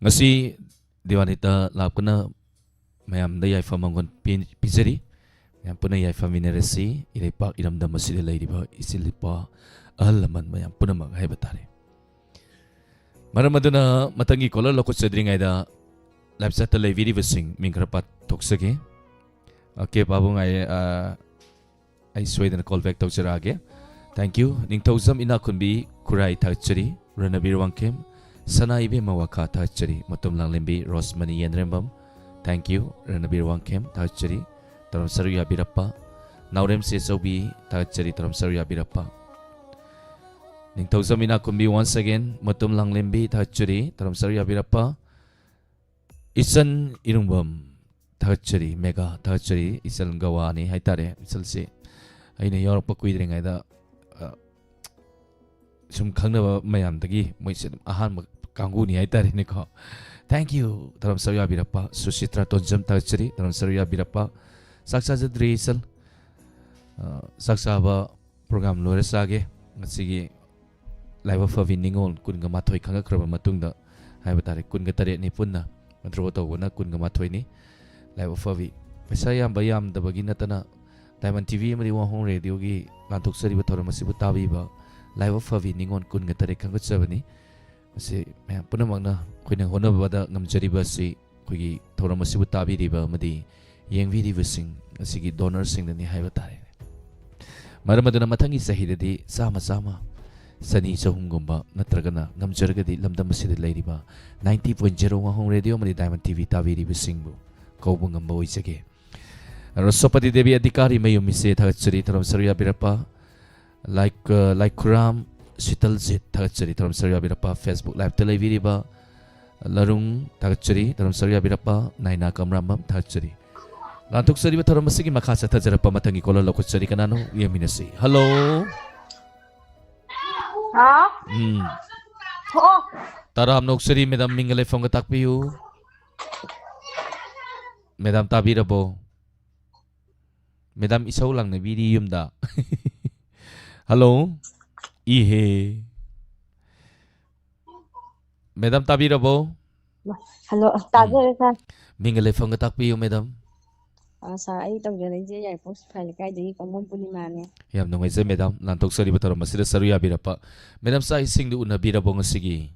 Speaker 2: Ngasi diwanita lapkana mayam da yai famangon pizari. Mayam puna yai faminarasi ilai pak iram da masjid lay riba isilipa alaman mayam puna mag hai batare. Maramaduna matangi kola lokot sadring ay da lapsata lay viri vasing mingrapat toksage. Okay babung ay sway na call back toksarage. Thank you. Ningtawzam ina kunbi kurai thachari Ranabir Wangkem sana ibe mawaka thachari matum lang lembi Rosmani Yenrembam. Thank you Ranabir Wangkem thachari taram saruya birappa naurem se sobi thachari taram saruya birappa. Ningtawzam ina kunbi once again matum lang lembi thachari taram saruya birappa. Isan irumbam thachari mega thachari isal gawani haitare isal se aina yorpa kuidring aida sum khangna mayam dagi moise ahan kanguni ai tare ne ko. Thank you taram sarya birappa Susitra tonjam tachari taram sarya birappa saksa jadri sal saksa ba program lore sage ngasigi live of winning kun ga mathoi khanga kraba matungda hai batare kun ga tare ni punna matro to gona kun ga mathoi ni live of wi pesa yam bayam da bagina tana Diamond TV mari wahong radio gi lantok sari ba thoram asibu tabi ba live of Favi Ningon Kun Gatare Kangutsavani. Say, Punamagna, Queen Honabada Namjariba, Kugi, Toramasibu Tabi Riba, Madi, Yang Vidi Vissing, a Sigi donor sing the Nihavatare. Maramaduna Matangi Sahidadi, Sama Sama, Sani Sahungumba, Natragana, Namjargadi, Lamdamasi Ladyba, 90.0 Wahong Radio, Madi Diamond TV Tavi Ribisingu, Kobungambo Isage. Rosopati Devi Adikari Mayumi Tatsuri, Taram Saria Birapa. Like Kuram Sital Zit Tagachari Taram Saria Birapa Facebook Live Televiriba Larung Tagachari Taram Saria Birapa Naina Kamrambam Tagachari Lantuk Sari Taram Masigi Makasa Tajarapa Matangi Kola Lokochari Kanano Yaminasi. Hello. Taram Noksari Madam Mingale from Gatakpiu Madam tabirabo. Madam isaw lang na video da. Hello. Ihe. Madam tabirabo.
Speaker 6: Hello, tazare sir.
Speaker 2: Mingale phang tak piyo madam.
Speaker 6: Sir, ai tawjare je yai post file kai dei kamon pulima ne.
Speaker 2: Yam nungay sa madam lantok sari bataram masira saru ya birapa. Madam sa ising du una birabo ngasigi.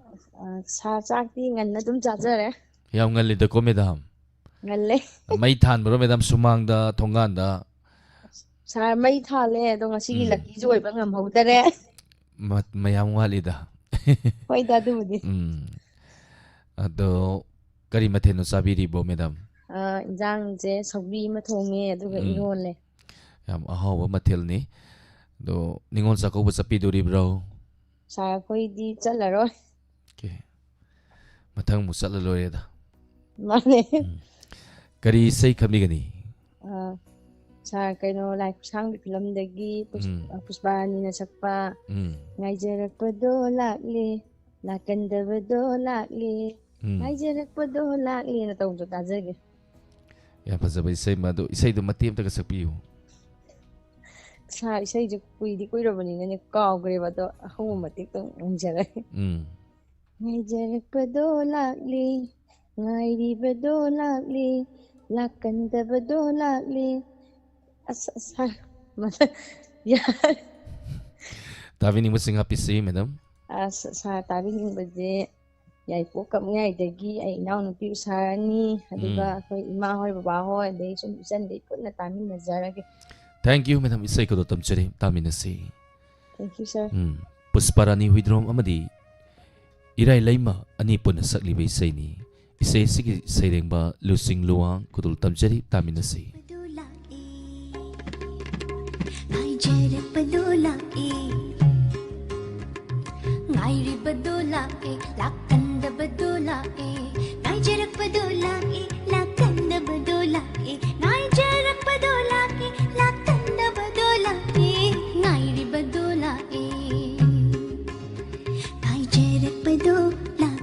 Speaker 6: Sir chakti nganna dum chajare.
Speaker 2: Yam ngali da ko madam.
Speaker 6: Ngalle.
Speaker 2: May than bro madam sumang da thongan da.
Speaker 6: Sir mai thale do ngasigi lucky joy ba ngam hodare.
Speaker 2: Mayam wali da.
Speaker 6: Hoi da du di.
Speaker 2: Ado kari mathe no sabiri bo madam.
Speaker 6: Injang je sabri ma thonge aduga iron le.
Speaker 2: Yam ahaw mathel ni. Do ningon sa ko ba sa piduri bro.
Speaker 6: Sir koi di chalaro.
Speaker 2: Okay. Mathang mo sa laloy da.
Speaker 6: Mane.
Speaker 2: Kari say kami gani.
Speaker 6: Sir kaino like sang film dagi puspani na sakpa. Ngaijarakpado lakli lakandabado lakli. Ngaijarakpado lakli na tawag sa tazage.
Speaker 2: Ya pasabay say mado isay do matim taga sa piyo.
Speaker 6: Sa isay je kuidi kuirabani na kaw gre ba to ako matik tong unjara. Ngaijarakpado lakli ngairibado lakli lakandabado lakli. Asa ya.
Speaker 2: Tabi ni mo sing happy say madam.
Speaker 6: Sa tabi ning baje yai po kam ngai dagi ai naw no pi usani aduga koi ima hoi baba hoi dei sum isan dei ko na tamin nazara ke.
Speaker 2: Thank you madam isay ko do tamchari tamin na si.
Speaker 6: Thank you sir.
Speaker 2: Pusparani huidrom amadi iray layma ani po na saklibay say ni. Isay sige sayreng ba lusing luwang kutul tamchari tamin na si.
Speaker 4: Jarak badola ngairi badola lakanda badola ngai jarak badola lakanda badola ngai jarak badola lakanda badola ngairi badola ngai jarak badola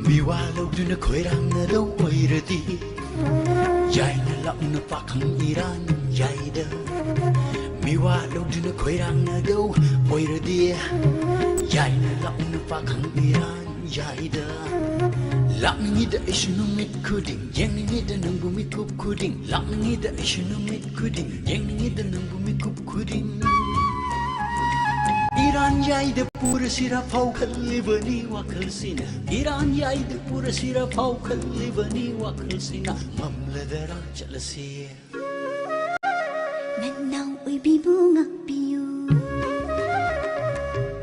Speaker 5: Miwalawduna koirangna daw oiradi Yaina launa pakang iran yaida Miwalawduna koirangna daw oiradi Yaina launa pakang iran yaida lakningida ishnumit kuding yengingida nangbu mikup kuding lakningida ishnumit kuding yengingida nangbu mikup kuding Iran yaida pura sira phau khalibani wakhalsina Iran yaida pura sira phau khalibani wakhalsina mamladara chalasi
Speaker 4: Nanaw uibibu ngakpiyu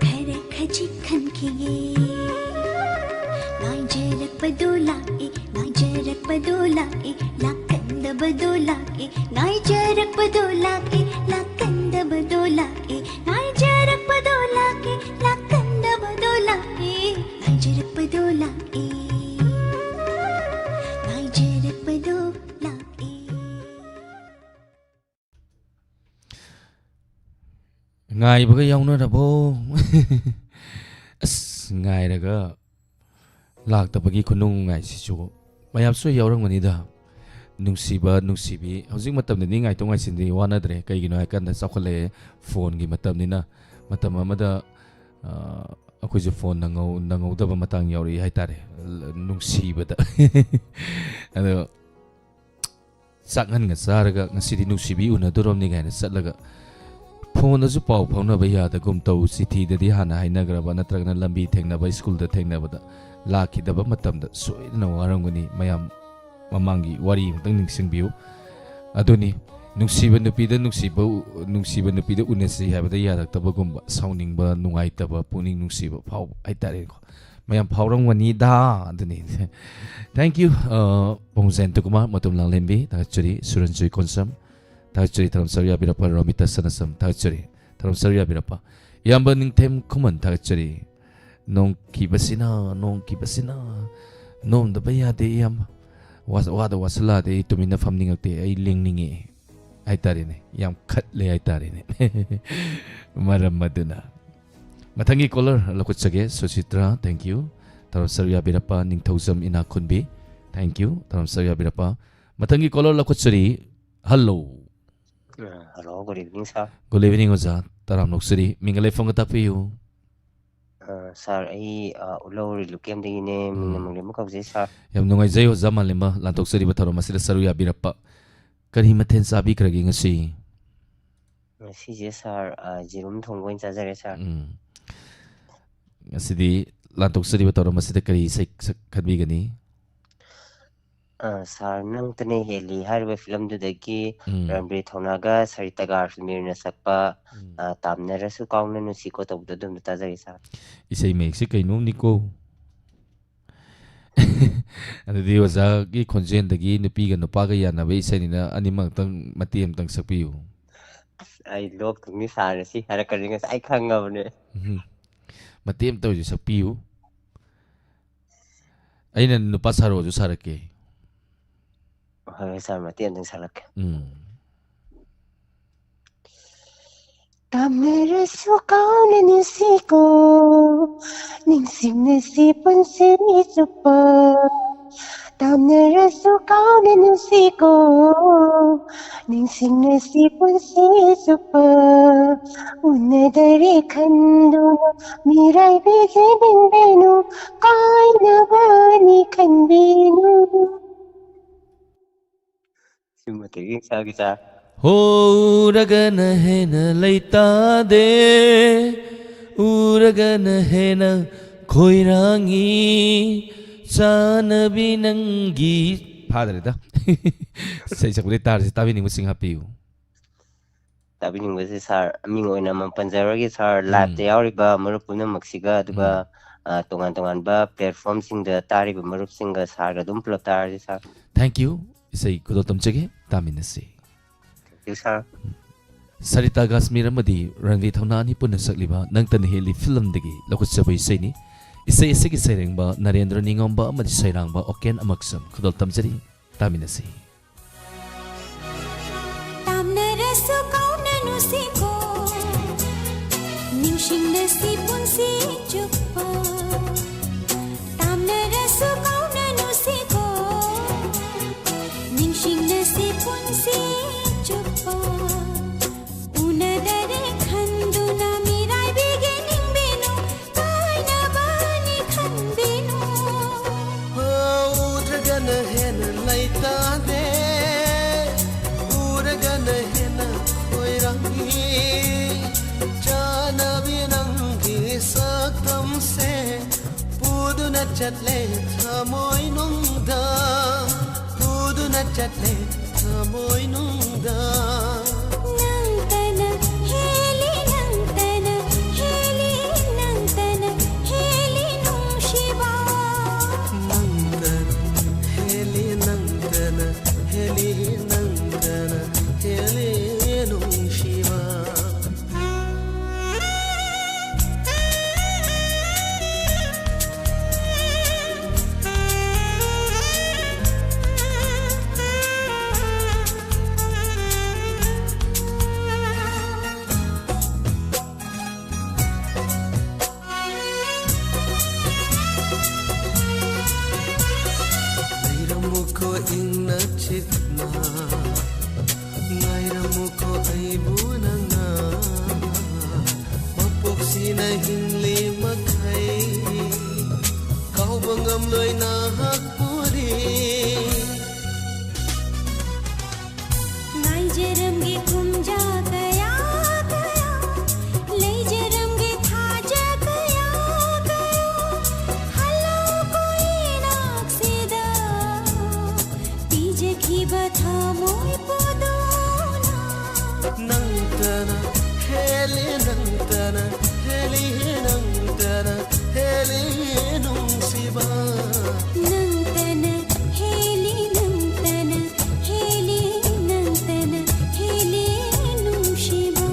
Speaker 4: Khara khaji khan kiye Ngai jarak padola e Ngai jarak padola e Lakanda badola e Ngai jarak padola e Lakanda badola e Ngai jarak padola e Lakanda badola e Ngai jarak padola e Ngai jarak padola e
Speaker 2: ngai baga yauna rabo as ngai raga lakta bagi khunung ngai sichu mayam su yaurang manida nungsiba nungsibi hojik matam ni ngai to ngai sindi wana dre kai gino kan da sakhale phone gi matam ni na matam amada akoi je phone nangau da ba matang yauri hai tare nungsiba da ado sakhan nga saraga ngasidi nungsibi una dorom ni ngai na satlaga phone asu pau phauna ba ya da gum tau sithi da di hana haina graba natragna lambi thengna ba school da thengna ba da lakhi da ba matam da soina waranguni mayam mamangi wari mtang ningsing biu aduni nungsiba nupi da unesi ha ba da ya da ba gum ba sauning ba nungai ta ba puning nungsiba phau ai tare ko mayam phaurang wani da aduni thank you pongzen tukuma matum lang lembi ta churi suranjoi konsam Tachuri taram sarya birapa romita sanasam tachuri taram sarya birapa yamba ning tem kuman tachuri nong kibasina nom da baya de yam wada wasala de tumina famning akte ai lingningi ai tare ne yam khat le ai tare ne maram maduna mathangi caller lakutsage Suchitra thank you taram sarya birapa ning thousam ina khunbi thank you taram sarya birapa mathangi caller lakutsari hello
Speaker 7: Hello, good evening, sir.
Speaker 2: Good evening, Oza. Taram Noksuri. Mingalay phone ka tapiyo.
Speaker 7: Sir, ay ulawri lukiam din ni minamang limo ka sir.
Speaker 2: Yam nungay zayo zaman lima lantok sari bataro masila saruya birapa. Kanimaten sabi kragi ngasi.
Speaker 7: Si sir, jirum thonggoin sajare sir.
Speaker 2: Ngasi di lantok sari bataro masila kari say kadbi gani.
Speaker 7: Sir, nang tani heli harba film du dagi Rambri Thonaga Saritaga Arfmir na sakpa tamnera su kauna nu siko tabda dum tajari sir.
Speaker 2: Isay make si kay nung niko. Ano di waza ki konjen dagi nupiga nupaga yan na ba isay nina animang tang matiyam tang sakpiyo.
Speaker 7: Ay love kung ni sir si harakaringas ay kanga ne.
Speaker 2: Matiyam tao jo sakpiyo. Ay na nupasaro jo sarake.
Speaker 7: Hay sir mati ang salak.
Speaker 8: Tamera sukaw na nisiko Ningsim na sipon sinisupa Tamera sukaw na nisiko Ningsim na sipon sinisupa Una dari kando na miray bigibin benu Kay na bani kan binu
Speaker 7: Simatiging sa kita.
Speaker 2: Uragana hena laita de Uragana hena koirangi Sanabi nangi Padre da Say sakuli tar si tabi ni musing hapiu
Speaker 7: Tabi ning wasi sir aming oina man panjaragi sir live te yauri ba marup puna maksiga duga tongan ba platform sing da tari ba marup sing ga sir ga dum plot tari sir.
Speaker 2: Thank you Isay kudotam chage taminasi
Speaker 7: Yes sir.
Speaker 2: Sarita Gasmir amadi Ranvi Thaunani puna sakliba nang tanheli film dagi lakut sabay isay ni isay isay sayrang ba Narendra Ningomba amadi sayrang ba Oken Amaksam kudol tamjari taminasi
Speaker 4: Tamnera sukaw na nusiko Ningsing na sipon si Jukpa Tamnera sukaw na nusiko Ningsing na sipon si Jukpa Una dare khando na miray beginning binu Kay na bani khan binu
Speaker 9: chatle thamoy nungda puduna chatle thamoy nungda
Speaker 4: nangtana heli nangtana heli nangtana heli nung shiva
Speaker 9: nangtana heli nangtana heli nangtana heli nung shiva Ngairamuko ingna chitna Ngairamuko aibu nanga Mapoksina hingli makai Kau bangam loy na hakpuri
Speaker 4: ngai jeram gi kumja gaya gaya lei jeram gi thaja gaya gaya halo koi naksida tije ki batha moi podona
Speaker 9: Nangtana heli nangtana heli nangtana heli nung siba
Speaker 4: nangtana heli nangtana heli nangtana heli nung shiva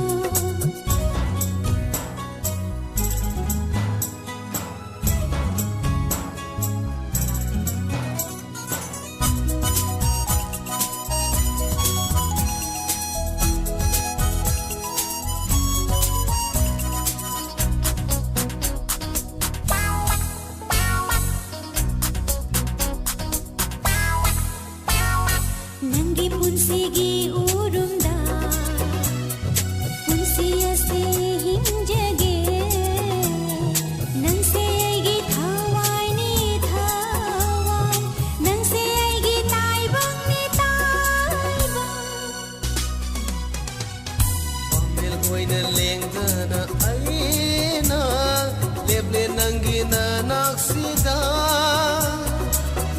Speaker 4: nangi punsigi urumda punsi ase hinjage nang se aigi thawai ni thawai nang se aigi tai bang ni tai bang
Speaker 9: Pamel hoina lengdana aina leble nangina naksida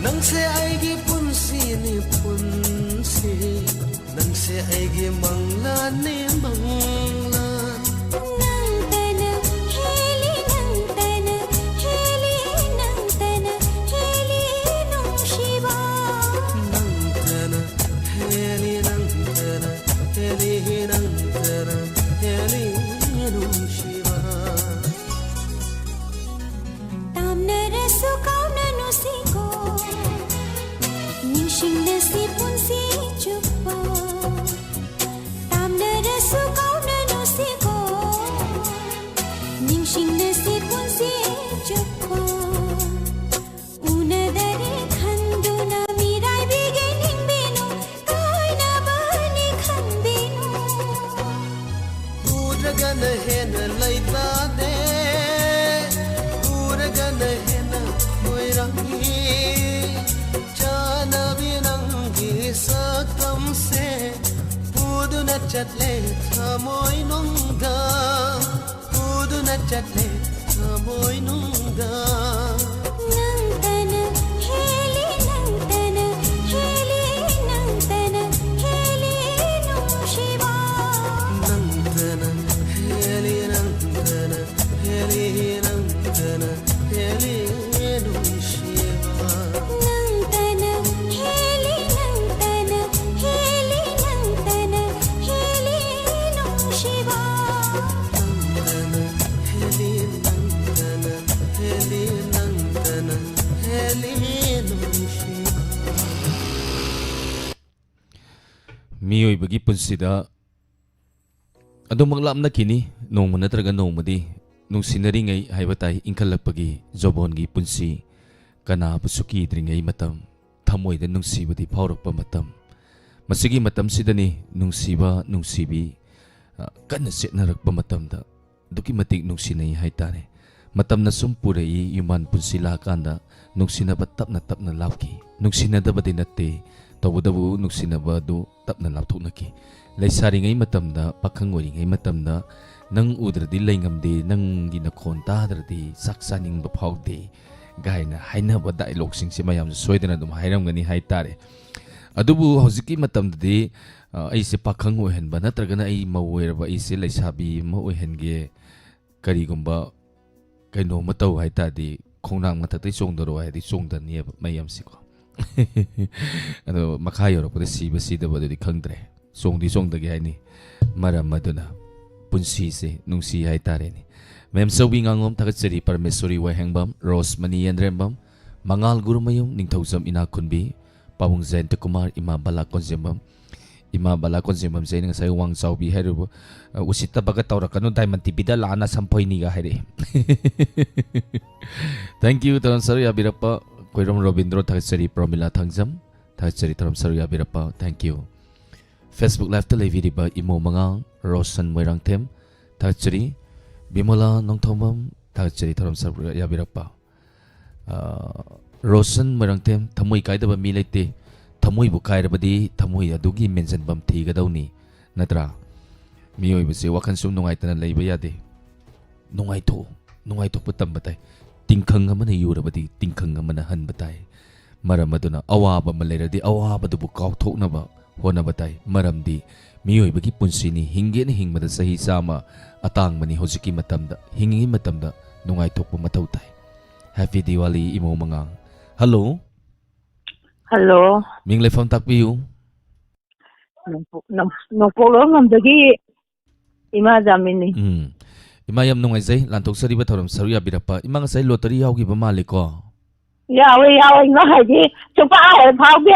Speaker 9: Nangse aigi punsi ni punsi Nangse aigi manglan ni manglan
Speaker 4: nangtana heli nangtana heli nangtana heli nung shiva
Speaker 9: Nangtana heli nangtana heli nangtana heli nung shiva
Speaker 4: tamna rasu kauna no siko nishing nasi punsi chupa tamna rasu kauna no siko nishing nasi punsi chupa unadare khanduna mirai beginning binu kaina bani khandinu
Speaker 9: Uragana hena laita de Uragana hena moirangi Chana binangi sakam se Puduna chatle thamoy nungda Puduna chatle thamoy nungda
Speaker 4: nangtana heli nangtana heli nangtana heli nung shiva
Speaker 9: Nangtana heli nangtana heli nangtana heli nung shiva
Speaker 4: nangtana heli nangtana heli nangtana heli nung shiva
Speaker 9: Nangtana heli nangtana heli nangtana heli nung shiva
Speaker 2: ꯃꯤꯑꯣꯏꯕꯒꯤ ꯄꯨꯟꯁꯤꯗ ꯑꯗꯨꯃꯛ ꯂꯥꯞꯅꯈꯤꯅꯤ ꯅꯣꯡꯃ ꯅꯠꯇ꯭ꯔꯒ ꯅꯣꯡꯃꯗꯤ ꯅꯨꯡꯁꯤꯅꯔꯤꯉꯩ ꯍꯥꯏꯕ ꯇꯥꯏ ꯏꯟꯈꯠꯂꯛꯄꯒꯤ ꯖꯣꯕꯣꯟꯒꯤ ꯄꯨꯟꯁꯤ ꯀꯅꯥꯕꯨꯁꯨ ꯀꯤꯗ꯭ꯔꯤꯉꯩ ꯃꯇꯝ ꯊꯃꯣꯏꯗ ꯅꯨꯡꯁꯤꯕꯗꯤ ꯐꯥꯎꯔꯛꯄ ꯃꯇꯝ ꯃꯁꯤꯒꯤ ꯃꯇꯝꯁꯤꯗꯅꯤ ꯅꯨꯡꯁꯤꯕ ꯅꯨꯡꯁꯤꯕꯤ ꯀꯟꯅ ꯆꯦꯠꯅꯔꯛꯄ ꯃꯇꯝꯗ ꯑꯗꯨꯛꯀꯤ ꯃꯇꯤꯛ ꯅꯨꯡꯁꯤꯅꯩ ꯍꯥꯏꯇꯥꯔꯦ ꯃꯇꯝꯅ ꯁꯨꯝ ꯄꯨꯔꯛꯏ ꯌꯨꯝꯕꯥꯟ ꯄꯨꯟꯁꯤ ꯂꯥꯛꯀꯥꯟꯗ ꯅꯨꯡꯁꯤꯅꯕ ꯇꯞꯅ ꯇꯞꯅ ꯂꯥꯞꯈꯤ ꯅꯨꯡꯁꯤꯅꯗꯕꯗꯤ ꯅꯠꯇꯦ ꯇꯧꯕꯇꯕꯨ ꯅꯨꯡꯁꯤꯅꯕ ꯑꯗꯨ ꯇꯞꯅ ꯂꯥꯞꯊꯣꯛꯅꯈꯤ ꯂꯩꯁꯥꯔꯤꯉꯩ ꯃꯇꯝꯗ ꯄꯥꯈꯪ ꯑꯣꯏꯔꯤꯉꯩ ꯃꯇꯝꯗ ꯅꯪ ꯎꯗ꯭ꯔꯗꯤ ꯂꯩꯉꯝꯗꯦ ꯅꯪꯒꯤ ꯅꯈꯣꯟ ꯇꯥꯗ꯭ꯔꯗꯤ ꯆꯥꯛ ꯆꯥꯅꯤꯡꯕ ꯐꯥꯎꯗꯦ ꯒꯥꯏꯅ ꯍꯥꯏꯅꯕ ꯗꯥꯏꯂꯣꯒꯁꯤꯡꯁꯦ ꯃꯌꯥꯝꯁꯨ ꯁꯣꯏꯗꯅ ꯑꯗꯨꯝ ꯍꯥꯏꯔꯝꯒꯅꯤ ꯍꯥꯏꯇꯥꯔꯦ ꯑꯗꯨꯕꯨ ꯍꯧꯖꯤꯛꯀꯤ ꯃꯇꯝꯗꯗꯤ ꯑꯩꯁꯦ ꯄꯥꯈꯪ ꯑꯣꯏꯍꯟꯕ ꯅꯠꯇ꯭ꯔꯒꯅ ꯑꯩ ꯃꯧ ꯑꯣꯏꯔꯕ ꯑꯩꯁꯦ ꯂꯩꯁꯥꯕꯤ ꯑꯃ ꯑꯣꯏꯍꯟꯒꯦ ꯀꯔꯤꯒꯨꯝꯕ ꯀꯩꯅꯣꯝꯃ ꯇꯧ ꯍꯥꯏꯇꯥꯔꯗꯤ ꯈꯣꯡꯅꯥꯡ ꯃꯊꯛꯇꯩ ꯆꯣꯡꯊꯔꯣ ꯍꯥꯏꯗꯤ ꯆꯣꯡꯊꯅꯤꯕ ꯃꯌꯥꯝꯁꯤꯀꯣ ꯑꯗꯣ ꯃꯈꯥ ꯌꯧꯔꯛꯄꯗ ꯁꯤꯕ ꯁꯤꯗꯕ ꯑꯗꯨꯗꯤ ꯈꯪꯗ꯭ꯔꯦ ꯆꯣꯡꯗꯤ ꯆꯣꯡꯗꯒꯦ ꯍꯥꯏꯅꯤ ꯃꯔꯝ ꯑꯗꯨꯅ ꯄꯨꯟꯁꯤꯁꯦ ꯅꯨꯡꯁꯤ ꯍꯥꯏꯇꯥꯔꯦꯅꯦ ꯃꯦꯝ ꯆꯧꯕꯤ ꯉꯥꯉꯣꯝ ꯊꯥꯒꯠꯆꯔꯤ ꯄꯔꯃꯦꯁꯣꯔꯤ ꯋꯥꯍꯦꯡꯕꯝ ꯔꯣꯁꯃꯅꯤ ꯌꯦꯟꯗ꯭ꯔꯦꯝꯕꯝ ꯃꯉꯥꯜ ꯒꯨꯔꯨꯃꯌꯨꯝ ꯅꯤꯡꯊꯧꯖꯝ ꯏꯅꯥꯈꯨꯟꯕꯤ ꯄꯥꯕꯨꯡ ꯖꯌꯟꯇ ꯀꯨꯃꯥꯔ ꯏꯃꯥ ꯕꯂꯥ ꯀꯣꯟꯖꯦꯝꯕꯝ ꯏꯃꯥ ꯕꯂꯥ ꯀꯣꯟꯖꯦꯝꯕꯝꯁꯦ ꯑꯩꯅ ꯉꯁꯥꯏ ꯋꯥꯡ ꯆꯥꯎꯕꯤ ꯍꯥꯏꯔꯤꯕ ꯎꯁꯤꯠꯇꯕꯒ ꯇꯧꯔꯛꯀꯅꯨ ꯗꯥꯏꯃꯟ ꯇꯤꯚꯤꯗ ꯂꯥꯛꯑꯅ ꯁꯝꯐꯣꯏꯅꯤꯒ ꯍꯥꯏꯔꯛꯑꯦ ꯊꯦꯡꯛ ꯌꯨ ꯇꯔꯝ ꯁꯔꯨ ꯌꯥꯕꯤꯔꯛꯄ ꯀꯣꯏꯔꯣꯝ ꯔꯣꯕꯤꯟꯗ꯭ꯔꯣ ꯊꯥꯒꯠꯆꯔꯤ ꯄ꯭ꯔꯣꯃꯤꯂꯥ ꯊꯥꯡꯖꯝ ꯊꯥꯒꯠꯆꯔꯤ ꯇꯔꯝ ꯁꯔꯨ ꯌꯥꯕꯤꯔꯛꯄ ꯊꯦꯡꯛ ꯌꯨ ꯐꯦꯁꯕꯨꯛ ꯂꯥꯏꯚꯇ ꯂꯩꯕꯤꯔꯤꯕ ꯏꯃꯣ ꯃꯉꯥꯡ ꯔꯣꯁꯟ ꯃꯣꯏꯔꯥꯡꯊꯦꯝ ꯊꯥꯒꯠꯆꯔꯤ ꯕꯤꯃꯣꯂꯥ ꯅꯣꯡꯊꯣꯝꯕꯝ ꯊꯥꯒꯠꯆꯔꯤ ꯇꯔꯝ ꯁꯔꯨ ꯌꯥꯕꯤꯔꯛꯄ ꯔꯣꯁꯟ ꯃꯣꯏꯔꯥꯡꯊꯦꯝ ꯊꯃꯣꯏ ꯀꯥꯏꯗꯕ ꯃꯤ ꯂꯩꯇꯦ ꯊꯃꯣꯏꯕꯨ ꯀꯥꯏꯔꯕꯗꯤ ꯊꯃꯣꯏ ꯑꯗꯨꯒꯤ ꯃꯦꯟꯁꯤꯟꯐꯝ ꯊꯤꯒꯗꯧꯅꯤ ꯅꯠꯇ꯭ꯔꯥ ꯃꯤꯑꯣꯏꯕꯁꯦ ꯋꯥꯈꯜ ꯁꯨꯝ ꯅꯨꯡꯉꯥꯏꯇꯅ ꯂꯩꯕ ꯌꯥꯗꯦ ꯅꯨꯡꯉꯥꯏꯊꯣꯛꯄ ꯇꯝꯕ ꯇꯥꯏ ꯇꯤꯡꯈꯪ ꯑꯃꯅ ꯌꯨꯔꯕꯗꯤ ꯇꯤꯡꯈꯪ ꯑꯃꯅ ꯍꯟꯕ ꯇꯥꯏ ꯃꯔꯝ ꯑꯗꯨꯅ ꯑꯋꯥꯕ ꯑꯃ ꯂꯩꯔꯗꯤ ꯑꯋꯥꯕꯗꯨꯕꯨ ꯀꯥꯎꯊꯣꯛꯅꯕ ꯍꯣꯠꯅꯕ ꯇꯥꯏ ꯃꯔꯝꯗꯤ ꯃꯤꯑꯣꯏꯕꯒꯤ ꯄꯨꯟꯁꯤꯅꯤ ꯍꯤꯡꯒꯦꯅ ꯍꯤꯡꯕꯗ ꯆꯍꯤ 100 ꯑꯇꯥꯡꯕꯅꯤ ꯍꯧꯖꯤꯛꯀꯤ ꯃꯇꯝꯗ ꯍꯤꯡꯉꯤꯉꯩ ꯃꯇꯝꯗ ꯅꯨꯡꯉꯥꯏꯊꯣꯛꯄ ꯃꯊꯧ ꯇꯥꯏ ꯍꯦꯄꯤ ꯗꯤꯋꯥꯂꯤ ꯏꯃꯧ ꯃꯉꯥꯡ ꯍꯜꯂꯣ
Speaker 10: ꯍꯜꯂꯣ
Speaker 2: ꯃꯤꯡ ꯂꯩꯐꯝ ꯇꯥꯛꯄꯤꯌꯨ
Speaker 10: ꯅꯣꯡꯄꯣꯛꯂꯣꯝꯗꯒꯤ ꯏꯃꯥ ꯖꯥꯃꯤꯅꯤ
Speaker 2: ꯏꯃꯥ ꯌꯥꯝ ꯅꯨꯡꯉꯥꯏꯖꯩ ꯂꯥꯟꯊꯣꯛꯆꯔꯤꯕ ꯊꯧꯔꯝ ꯁꯔꯨ ꯌꯥꯕꯤꯔꯛꯄ ꯏꯃꯥ ꯉꯁꯥꯏ ꯂꯣꯇꯔꯤ ꯌꯥꯎꯈꯤꯕ ꯃꯥꯜꯂꯤꯀꯣ
Speaker 10: ꯌꯥꯎꯋꯦ ꯏꯃꯥ ꯍꯥꯏꯗꯤ ꯁꯨꯡꯄꯥ ꯐꯥꯎꯗꯦ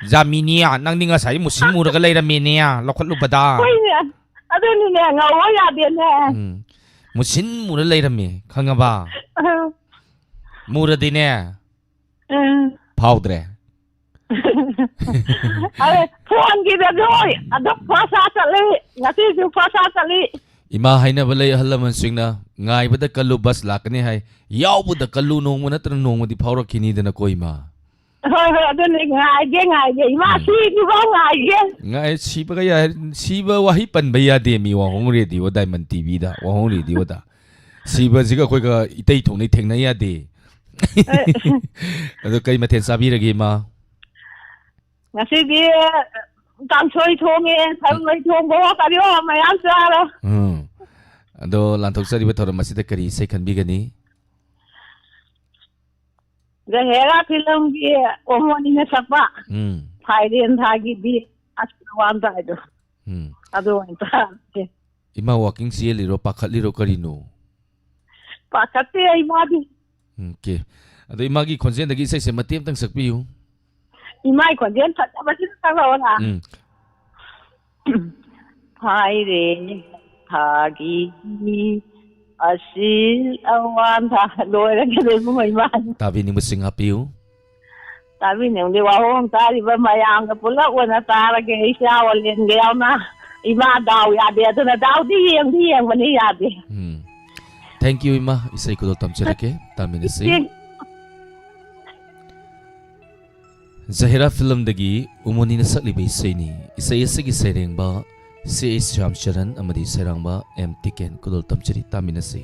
Speaker 2: ꯖꯥꯃꯤꯅꯤ ꯅꯪꯗꯤ ꯉꯁꯥꯏ ꯃꯨꯁꯤꯟ ꯃꯨꯔꯒ ꯂꯩꯔꯝꯃꯦꯅꯦ ꯂꯧꯈꯠꯂꯨꯕꯗ
Speaker 10: ꯍꯣꯏꯅꯦ ꯑꯗꯨꯅꯤꯅꯦ ꯉꯧꯕ ꯌꯥꯗꯦꯅꯦ
Speaker 2: ꯃꯨꯁꯤꯟ ꯃꯨꯔ ꯂꯩꯔꯝꯃꯦ ꯈꯪꯉꯕ ꯃꯨꯔꯗꯤꯅꯦ ꯐꯥꯎꯗ꯭ꯔꯦ
Speaker 10: ꯐꯣꯟꯒꯤꯗꯁꯨ ꯑꯗꯨꯝ ꯐꯣꯁꯥ ꯆꯠꯂꯤ ꯉꯁꯤꯁꯨ ꯐꯣꯁꯥ ꯆꯠꯂꯤ
Speaker 2: ꯏꯃꯥ ꯍꯥꯏꯅꯕ ꯂꯩ ꯑꯍꯜ ꯂꯃꯟꯁꯤꯡꯅ ꯉꯥꯏꯕꯗ ꯀꯜꯂꯨ ꯕꯁ ꯂꯥꯛꯀꯅꯤ ꯍꯥꯏ ꯌꯥꯎꯕꯗ ꯀꯜꯂꯨ ꯅꯣꯡꯃ ꯅꯠꯇ꯭ꯔꯒ ꯅꯣꯡꯃꯗꯤ ꯐꯥꯎꯔꯛꯈꯤꯅꯤꯗꯅ ꯀꯣ ꯏꯃꯥ
Speaker 10: ꯍꯣꯏ ꯑꯗꯨꯅꯤ ꯉꯥꯏꯒꯦ ꯏꯃꯥ ꯁꯤꯗꯤꯐꯥꯎ ꯉꯥꯏꯒꯦ
Speaker 2: ꯁꯤꯕꯒ ꯌꯥꯏ ꯁꯤꯕ ꯋꯥꯍꯩ ꯄꯟꯕ ꯌꯥꯗꯦ ꯃꯤ ꯋꯥꯍꯣꯡ ꯔꯦꯗꯤꯑꯣ ꯗꯥꯏꯃꯟ ꯇꯤꯚꯤꯗ ꯋꯥꯍꯣꯡ ꯔꯦꯗꯤꯑꯣꯗ ꯁꯤꯕꯁꯤꯒ ꯑꯩꯈꯣꯏꯒ ꯏꯇꯩ ꯊꯣꯡꯅꯩ ꯊꯦꯡꯅ ꯌꯥꯗꯦ ꯑꯗꯣ ꯀꯩ ꯃꯊꯦꯜ ꯆꯥꯕꯤꯔꯒꯦ ꯏꯃꯥ
Speaker 10: ꯉꯁꯤꯗꯤ ꯀꯥꯡꯁꯣꯏ ꯊꯣꯡꯉꯦ ꯊꯔꯣꯏ ꯊꯣꯡꯕ ꯀꯔꯤꯌꯣ ꯃꯌꯥꯝ ꯆꯥꯔꯦ
Speaker 2: ꯑꯗꯣ ꯂꯥꯟꯊꯣꯛꯆꯔꯤꯕ ꯊꯧꯔꯝ ꯑꯁꯤꯗ ꯀꯔꯤ ꯏꯁꯩ ꯈꯟꯕꯤꯒꯅꯤ
Speaker 10: ꯒꯍꯦꯔꯥ ꯐꯤꯂꯝꯒꯤ ꯑꯣꯃꯣꯅꯤꯅ ꯁꯛꯄ ꯐꯥꯏꯔꯦꯟ ꯊꯥꯒꯤꯗꯤ ꯑꯁꯋꯥꯟꯗ ꯍꯥꯏꯗꯣ ꯑꯗꯨ ꯑꯣꯏꯅ ꯇꯥꯔꯁꯦ
Speaker 2: ꯏꯃꯥ ꯋꯥꯀꯤꯡ ꯆꯦꯜꯂꯤꯔꯣ ꯄꯥꯈꯠꯂꯤꯔꯣ ꯀꯔꯤꯅꯣ
Speaker 10: ꯄꯥꯈꯠꯇꯦ ꯏꯃꯥꯗꯤ
Speaker 2: ꯑꯣꯀꯦ ꯑꯗꯣ ꯏꯃꯥꯒꯤ ꯈꯣꯟꯖꯦꯜꯗꯒꯤ ꯏꯁꯩꯁꯦ ꯃꯇꯦꯛ ꯑꯃꯇꯪ ꯁꯛꯄꯤꯌꯨ
Speaker 10: 이마이 건전 찾아보시는 거구나. 파이레 타기 아실 아완다 노래가 되고 이마.
Speaker 2: 따비님 sing 하피요.
Speaker 10: 따비님 우리 와홍 따리바 마양가 불러 오나 따라게 샤월린 게야나 이마 다우 야데 아드나 다우디 yang 야데.
Speaker 2: Thank you Ima. Isay ko dol tamchirake. Tamine sing. Zahira film dagi umuni na sakliba isay ni isay asigi sereng ba si Syam Charan amadi serang ba M Tiken kudol tamchiri tamina si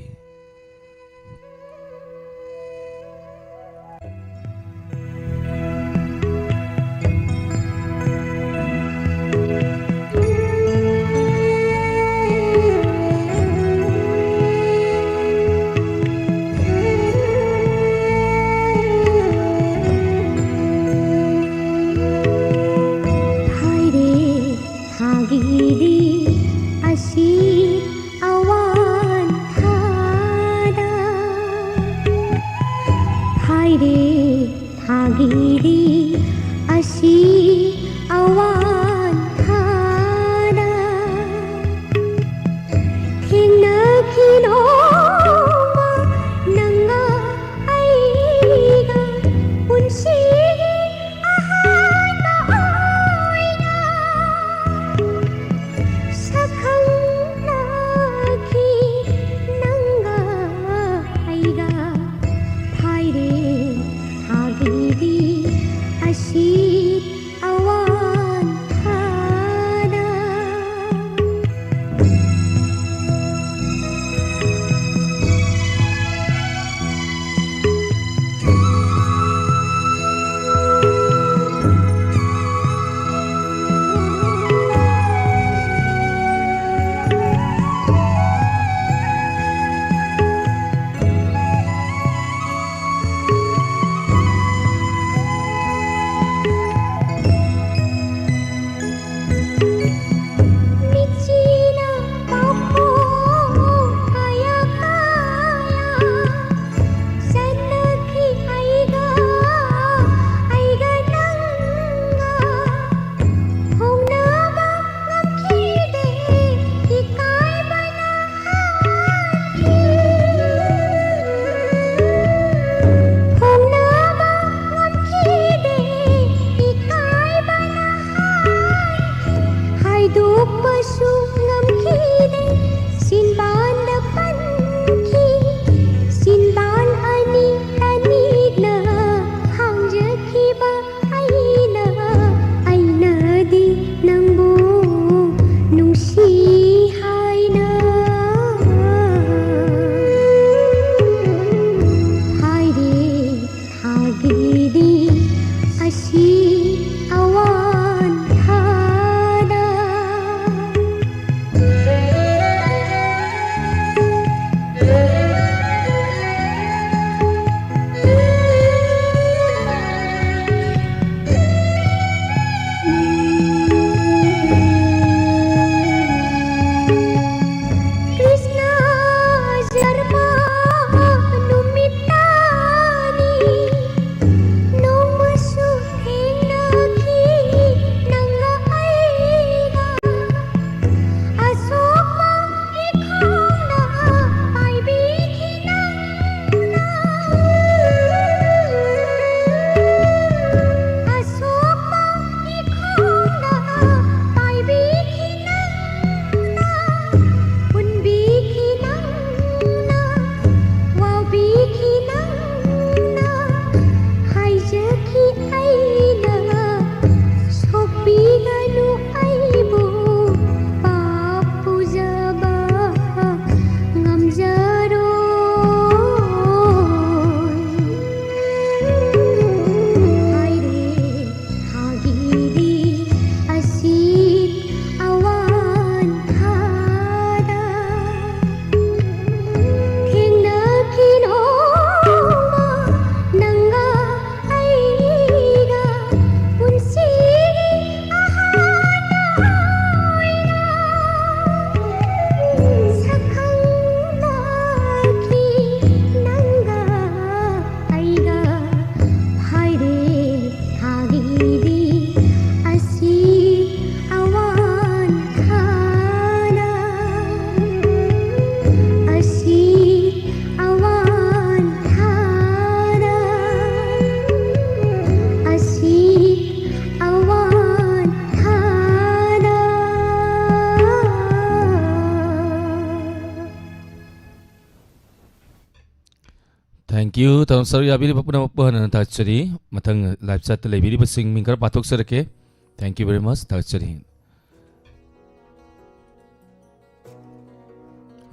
Speaker 2: Thank you. Taram saru ya biri papuna papana tachari. Matang live chat le biri basing mingkar patok sarake. Thank you very much. Tachari.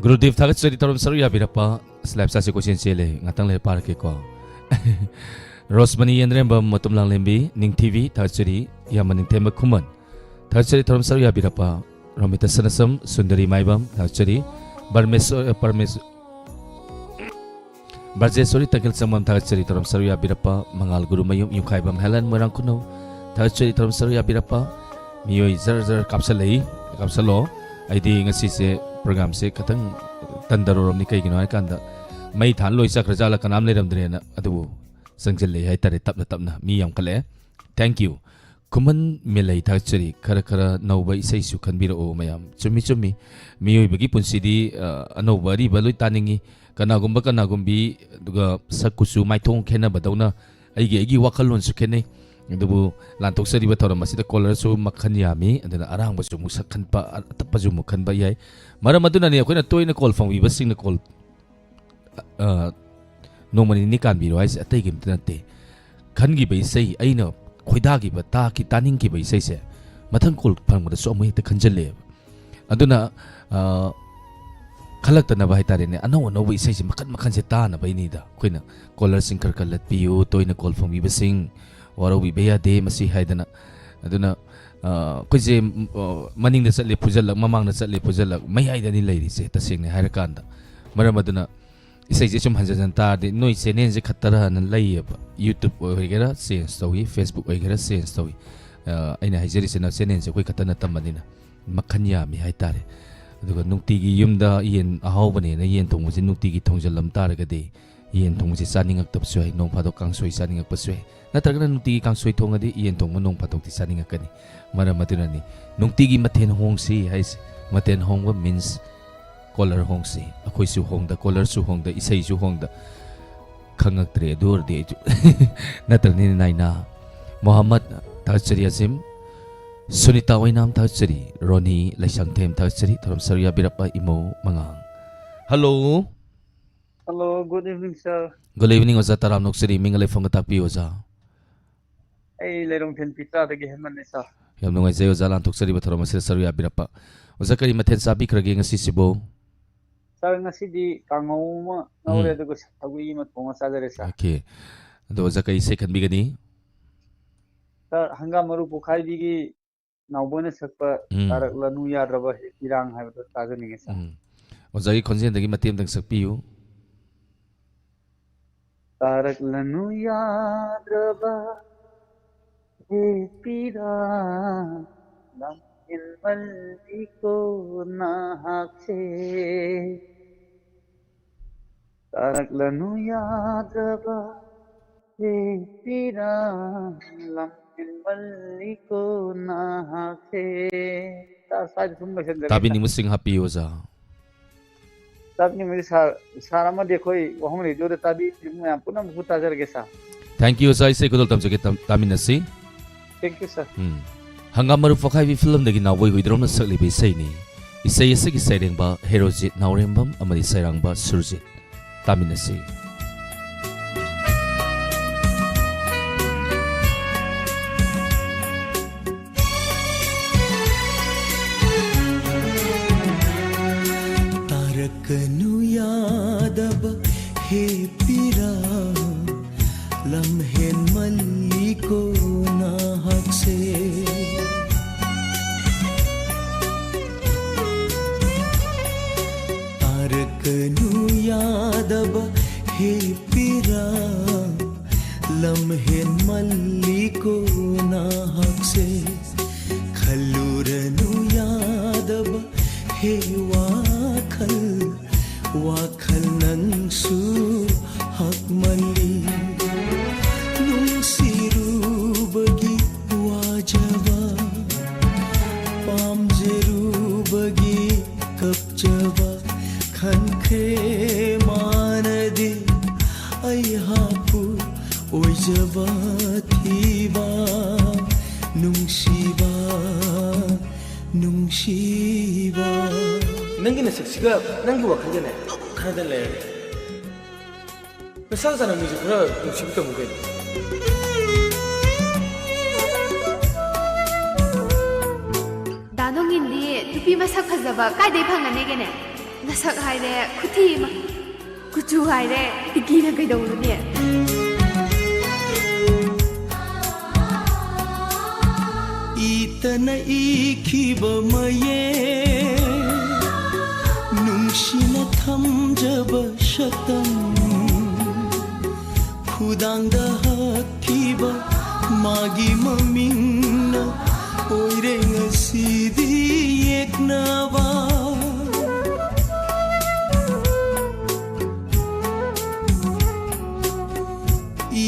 Speaker 2: Gurudev tachari taram saru ya biri pa. Live chat se question chele ngatang le par ke ko. Rosmani Yendremba matum lang lembi ning TV tachari ya maning tema kuman. Tachari taram saru ya biri pa. Romita Sanasam Sundari Maibam tachari. Barjesori Takil Samam Tachari Taram Saruya Birapa Mangal Guru Mayum Yukaibam Helen Marang Kuno Tachari Taram Saruya Birapa Miyoi Zar Kapsalei Kapsalo ID ngasi se program se katang tandaroram ni kai gino kanda mai than loi sak rajala kanam le ram drena adu sangjel le hai tare tapna mi yam kale. Thank you. Kuman milai Tachari kara kara nauba isai su khanbira o mayam chumi miyoi bagi punsidi anauba ri baloi taningi kanagumbi duga sakusu maithong khena badawna aigi wakalon su khene dubu lantok sari bathora masida collar su makhan yami adana arang basu musakhan pa tapaju mukhan ba yai maram aduna ni akoina toina call phang wi basing na call nomani ni kan biro ais atai gim tanate khangi bai sei aina khoida gi ba ta ki taning gi bai sei se mathang call phang da so mai ta khanjale aduna Kalak na bahay tari ni ano isay si makan si ta na bay nida kuy na collar sing karkalat piyo toy na call from ibasing waraw ibaya de masihay na aduna kuy si maning na sa lipuzalak mamang na sa lipuzalak may ay da nila iri si tasing na harakanda maram aduna isay si sumhansan ta di noy sinin si katara ng lay YouTube o higara siyens tawi Facebook o higara siyens tawi ay na hijari si na sinin si kuy katana tamanin na makanya mi hay tari aduga nungtigi yumda yen ahawbane na yen thongmusi nungtigi thongjalam taragade yen thongmusi saningak tapsoi nong phadok kangsoi saningak pasoi natragana nungtigi kangsoi thongade yen thongmu nong phadok ti saningakani maram adunani nungtigi mathen hongsi haise mathen hongwa means collar hongsi akoi su hongda collar su hongda isai su hongda khangak tre dur de ju natrani naina Muhammad Tachari Azim Sunita Wainam Tachari, Ronnie Laisang Tem Tachari, Taram Saruya Birapa Imo Mangang. Hello.
Speaker 11: Hello, good evening, sir.
Speaker 2: Good evening, Oza Taram Noksiri, Mingalay Fongatapi, Oza.
Speaker 11: Ay, lerong ten pita, tagiheman ni sir.
Speaker 2: Yam nungay zayo Zalan Toksari, Bataram Saruya Birapa. Oza Kari Maten Sabi, Kragi nga sisibo.
Speaker 11: Sir, nga si di kangaw mo, naure ko sa tagwi mat po masadare sa.
Speaker 2: Okay. Ado Oza Kari second bigani?
Speaker 11: Sir, hanggang marupo kay bigi naubona sakpa tarak lanu yadraba irang hai bato taga ninge sa.
Speaker 2: Ozagi konsen dagi matim dang sakpiyo.
Speaker 11: Tarak lanu yadraba pirang lamil maliko nahakse. Tarak lanu yadraba pirang lam Maliko nahake.
Speaker 2: Tabi ni musing happy Oza.
Speaker 11: Tabi ni musi sarama dekoi wahong radio de tabi ni apuna mukuta jar gesa.
Speaker 2: Thank you Oza isay kudol tam sakit tabi nasi.
Speaker 11: Thank you sir.
Speaker 2: Hanggang maru fokai vi film dagi naway huidrom na sakli ba isay ni. Isay isay isay ring ba herojit nawrembam amadi sayrang ba surjit. Tabi nasi.
Speaker 9: Kanu yadab he pira lamhen maliko nahak se tar kanu yadab he pira lamhen maliko nahak se khaluranu yadab he wakal nangsu hak mali nung siru bagi wajaba pamjeru bagi kapjaba khan khe manadi ai hapu oi jaba thiba nung shiba
Speaker 12: nangi na saksiga nangi wakalgane khadale ꯅꯁꯥ ꯃꯤꯁꯨ ꯈꯔ ꯅꯨꯡꯁꯤꯕ ꯇꯝꯃꯨ ꯀꯩꯅꯣ
Speaker 13: ꯗꯥꯅꯣꯡꯏꯟꯗꯤ ꯅꯨꯄꯤ ꯃꯁꯛ ꯐꯖꯕ ꯀꯥꯏꯗꯩ ꯐꯪꯒꯅꯦꯒꯦꯅꯦ ꯅꯁꯛ ꯍꯥꯏꯔꯦ ꯈꯨꯊꯤ ꯑꯃ ꯀꯨꯆꯨ ꯍꯥꯏꯔꯦ ꯇꯤꯀꯤꯅ ꯀꯩꯗꯧꯔꯨꯅꯤ
Speaker 9: ꯏꯇꯅ 이키ꯕ ꯃꯌꯦꯛ ꯅꯨꯡꯁꯤꯅ ꯊꯝꯖꯕ ꯁꯛꯇꯝ ꯈꯨꯗꯥꯡꯗ ꯍꯛꯈꯤꯕ ꯃꯥꯒꯤ ꯃꯃꯤꯡꯅ ꯑꯣꯏꯔꯦ ꯉꯁꯤꯗꯤ ꯌꯦꯛꯅꯕ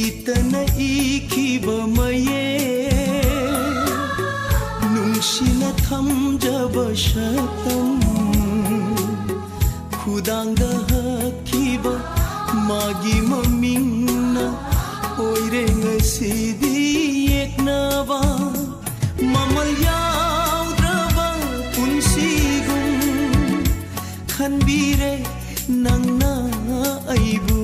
Speaker 9: ꯏꯇꯅ 이키ꯕ ꯃꯌꯦꯛ ꯅꯨꯡꯁꯤꯅ ꯊꯝꯖꯕ ꯁꯛꯇꯝ ꯈꯨꯗꯥꯡꯗ ꯍꯛꯈꯤꯕ ꯃꯥꯒꯤ ꯃꯃꯤꯡꯅ ꯑꯣꯏꯔꯦ ꯉꯁꯤꯗꯤ ꯌꯦꯛꯅꯕ ꯃꯃꯜ ꯌꯥꯎꯗ꯭ꯔꯕ ꯄꯨꯟꯁꯤꯒꯨꯝ ꯈꯟꯕꯤꯔꯦ ꯅꯪꯅ ꯑꯩꯕꯨ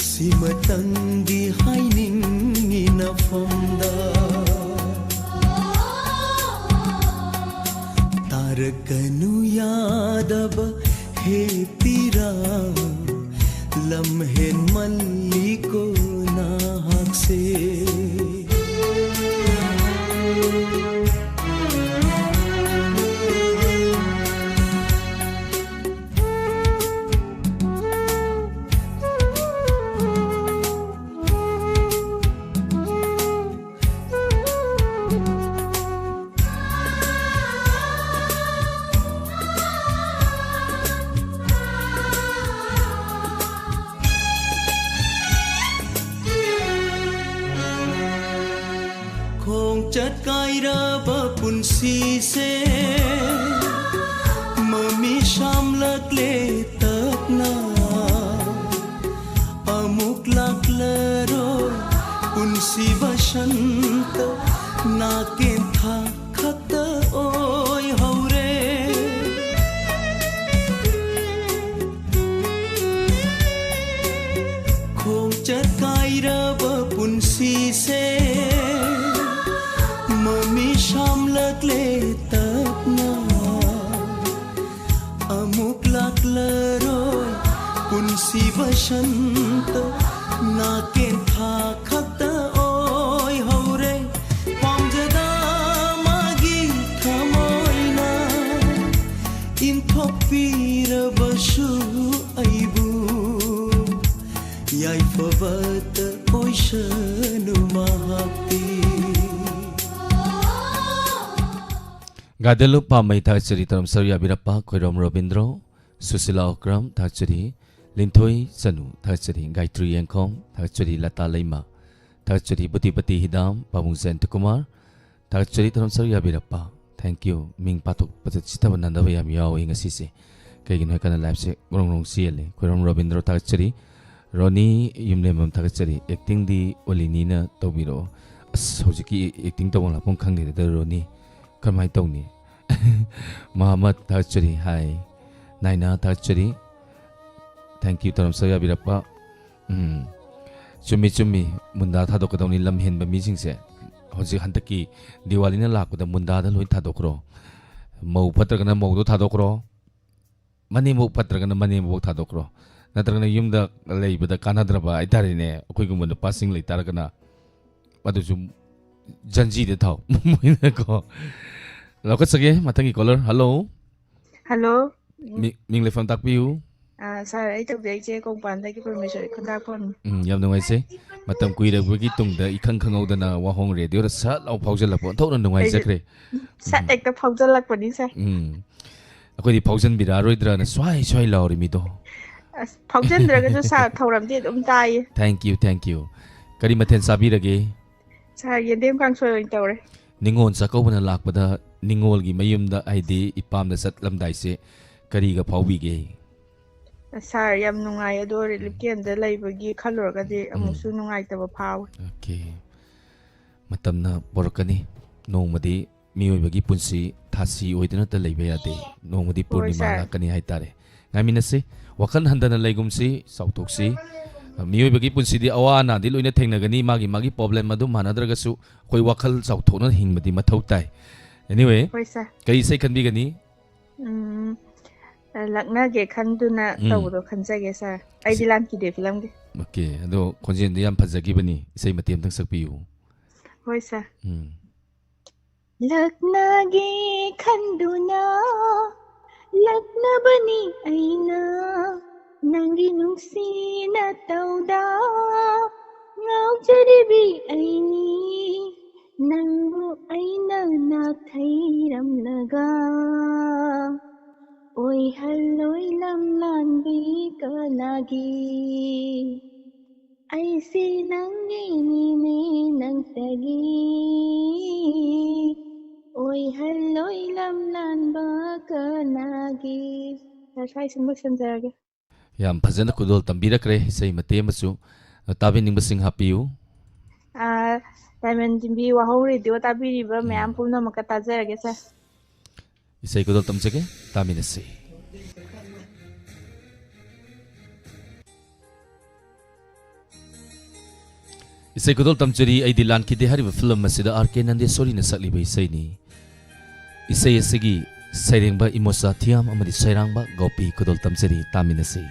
Speaker 9: ꯁꯤꯃꯇꯪꯗꯤ ꯍꯥꯏꯅꯤꯡꯉꯤ ꯅꯐꯝꯗ तारकनु यादव हे पीरा लम्हेन मल्ली को नाहक से चटकाइरबा पुन्सीसे मम्मी शामलकले तपना अमुक लाक्लरो पुन्सी बसंत नाकेन था खत ओय हौरे खों चटकाइरबा पुन्सीसे मम्मी शामलकले तपना अमुक लाक्लरोय पुन्सी बसंत नाकेन था खत ओय हौरे पामजदा मागी थमोयना इंथोपीरबसु अइबु याइफबत ओइशनु Mahati
Speaker 2: Gadelu pamai thachari taram sarya birappa koirom robindro susila okram thachari linthoi sanu thachari gaitri yengkhom thachari lata leima thachari butipati hidam pamung sen kumar thachari taram sarya birappa thank you ming patok patat sitaba nandaba yam yaw ingasi se kaigin kana live se rong siele koirom robindro thachari roni yumlemam thachari acting di olini na tobiro as hojiki acting tawang lapong khangde da roni kamai tawni Muhammad Thachari hi Naina Thachari thank you taram saya birappa chumi munda thadokadawni lam henba mising se hoji hantaki diwali na lakda munda da loi thadokro mau patragana mau do thadokro mani mau patragana mani mau thadokro natragana yumda leibada kanadraba aitarine akoi gumna passing lei taragana adu jum janji de thaw moina ko Lokat sage matangi caller hello
Speaker 6: hello
Speaker 2: ming lefam takpiu
Speaker 6: sir ai tok dei che kong pan dai ki permission khanda phone
Speaker 2: yam nungai se matam kuira bugi tungda ikhang khangau dana wahong radio ra sa lau phaujal la pon thona nungai sakre
Speaker 6: sa ek ta phaujal lak pani sa
Speaker 2: akoi di phaujan bira roidra na swai lauri mi do
Speaker 6: phaujan dra ga jo sa thoram ti dum tai
Speaker 2: thank you kari mathen sabi rage
Speaker 6: sa yendem kang soi oi tawre
Speaker 2: ningon sa ko bana lakpada ningol gi mayumda aidi ipam da satlamdai se kari ga phaubi ge
Speaker 6: sir yam nungai ado relief camp da leibagi khalorga di amusu nungai taba phaw
Speaker 2: okay matamna borkani nongmadi mioi bagi punsi thasi oidana ta leiba yade nongmadi purnima la kani haitare ngaiminase wakhan handana laigumsi sautoksi miyoibagi punsidi awana di loina thengnagani magi problem adu manadragasu koi wakhal sauthona hingmadi mathau tai anyway kai sai khanbigani
Speaker 6: lakna ge khanduna tawdo khanjage sir ai dilan ki de film ge
Speaker 2: okay ado khonjen yam phajagi bani isai matem tang sakpiu
Speaker 6: hoi sir lakna ge khanduna lakna bani aina nangi nungsi na tawda ngaujaribi aini nangu aina na thairam laga oi halloi lam lanbi kanagi aisi nangi ni ne nangtagi oi halloi lam lanba kanagi sai singba sanjarage
Speaker 2: yam phajana kudol tambirakre isai matem asu tabin sing hapiu
Speaker 6: Diamond Timbi Wahong Radio tabiriba mayam pumnamaka tajarage sir
Speaker 2: isai kudol tamjage taminase isai kudol tamjari ai dilan ki de hariba film asida RK Nandeswari na sakliba isai ni isai asigi sairengba imosa thiam amadi sairangba gopi kudol tamjari taminase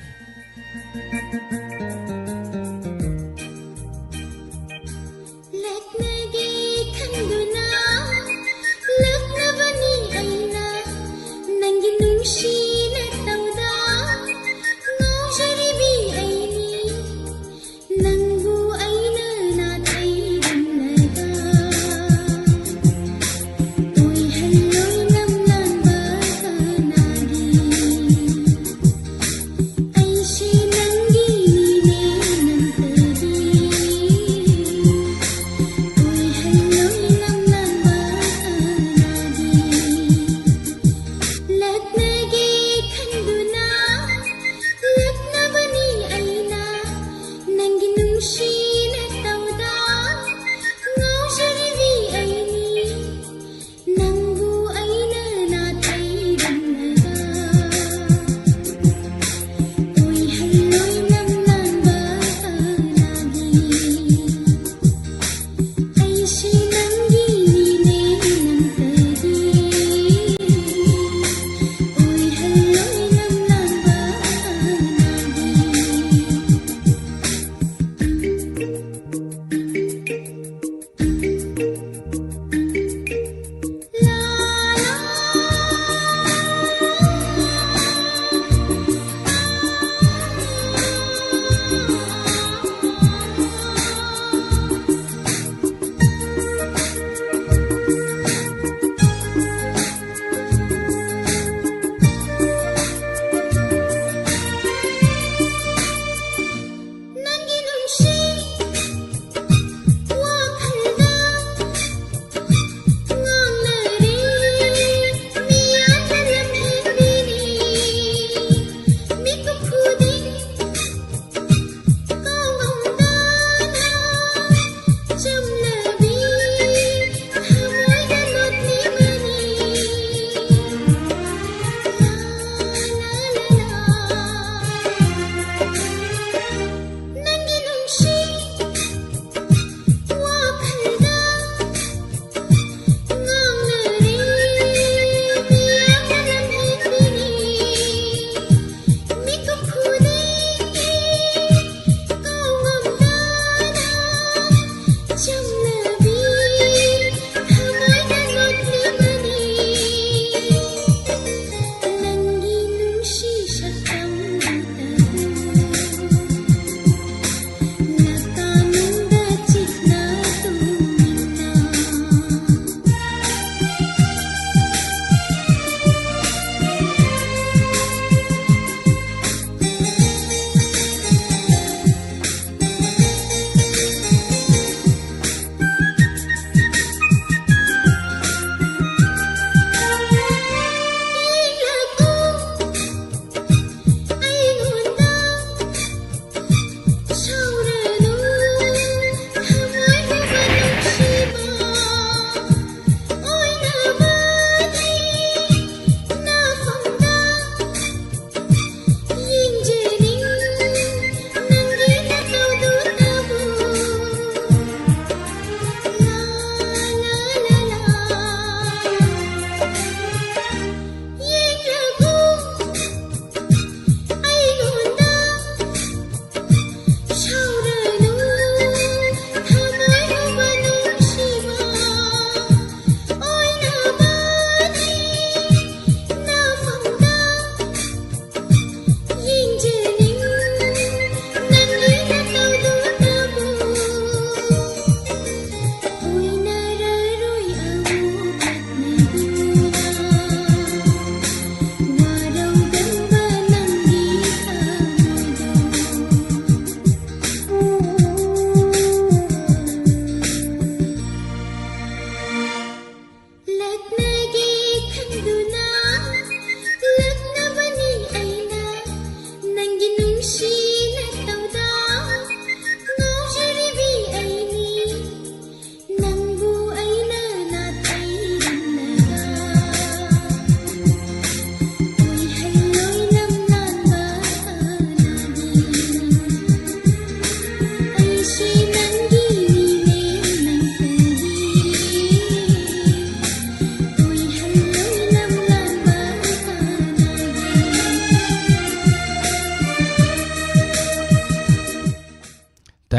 Speaker 4: Nangi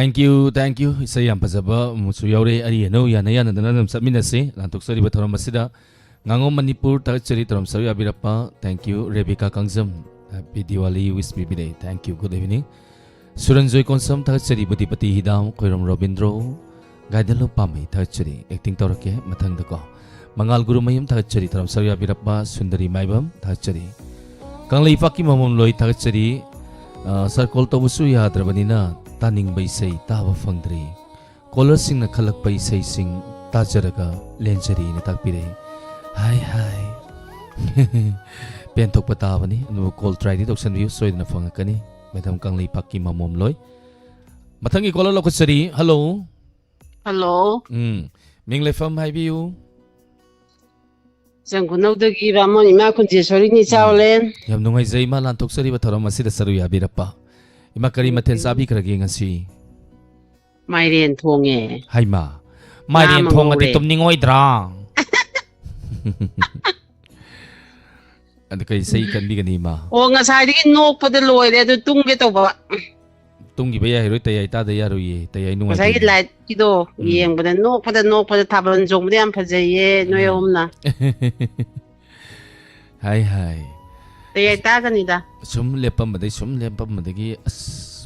Speaker 2: Thank you. Isay yam pazaba musu yaure ari no yana yana dana nam sabminase lantok sari batharam masida ngangom Manipur tagachari taram sari abirappa. Thank you Rebecca Kangzam. Happy Diwali, wish me day. Thank you. Good evening. Suranjoy Konsam tagachari Budipati Hidam Koiram Robindro Gaidalo Pami tagachari acting torake mathang dako Mangal Guru Mayam tagachari taram sari abirappa Sundari Maibam tagachari Kanglai Paki Mamam Loi tagachari Sarkol Tobusu Yadrabanina Taning Baisei Tava Fangdri Color Sing na Kalak Baisei Sing Tajaraga Lenjari Natakpire Hi Pentok Patavani and call try it auction view so in the Fangakani Madam Kanglai Paki Mamom Loy Matangi Kola Lokosari Hello Mingle Fam Hi you
Speaker 14: Sanguno the Giramon Imakun Sorini Chowlen
Speaker 2: Yamnungai Zaima Lantok Sari Bataramasi the Saruya Birapa Imakari Maten Sabi Kraging si
Speaker 14: Myrian Tonge
Speaker 2: Hi ma Myrian Tonga de Tomningoy Dra And the Kai can be ganima.
Speaker 14: Oh, as I didn't know for the lawyer to tung it over.
Speaker 2: Tungi Baya Rita the Yaru, they know
Speaker 14: I like Kido, young, but no for the tavern, Zombian Pazaye, no Yomna.
Speaker 2: Hi.
Speaker 14: They are Taganida.
Speaker 2: Some lepam, they some lepam, the gay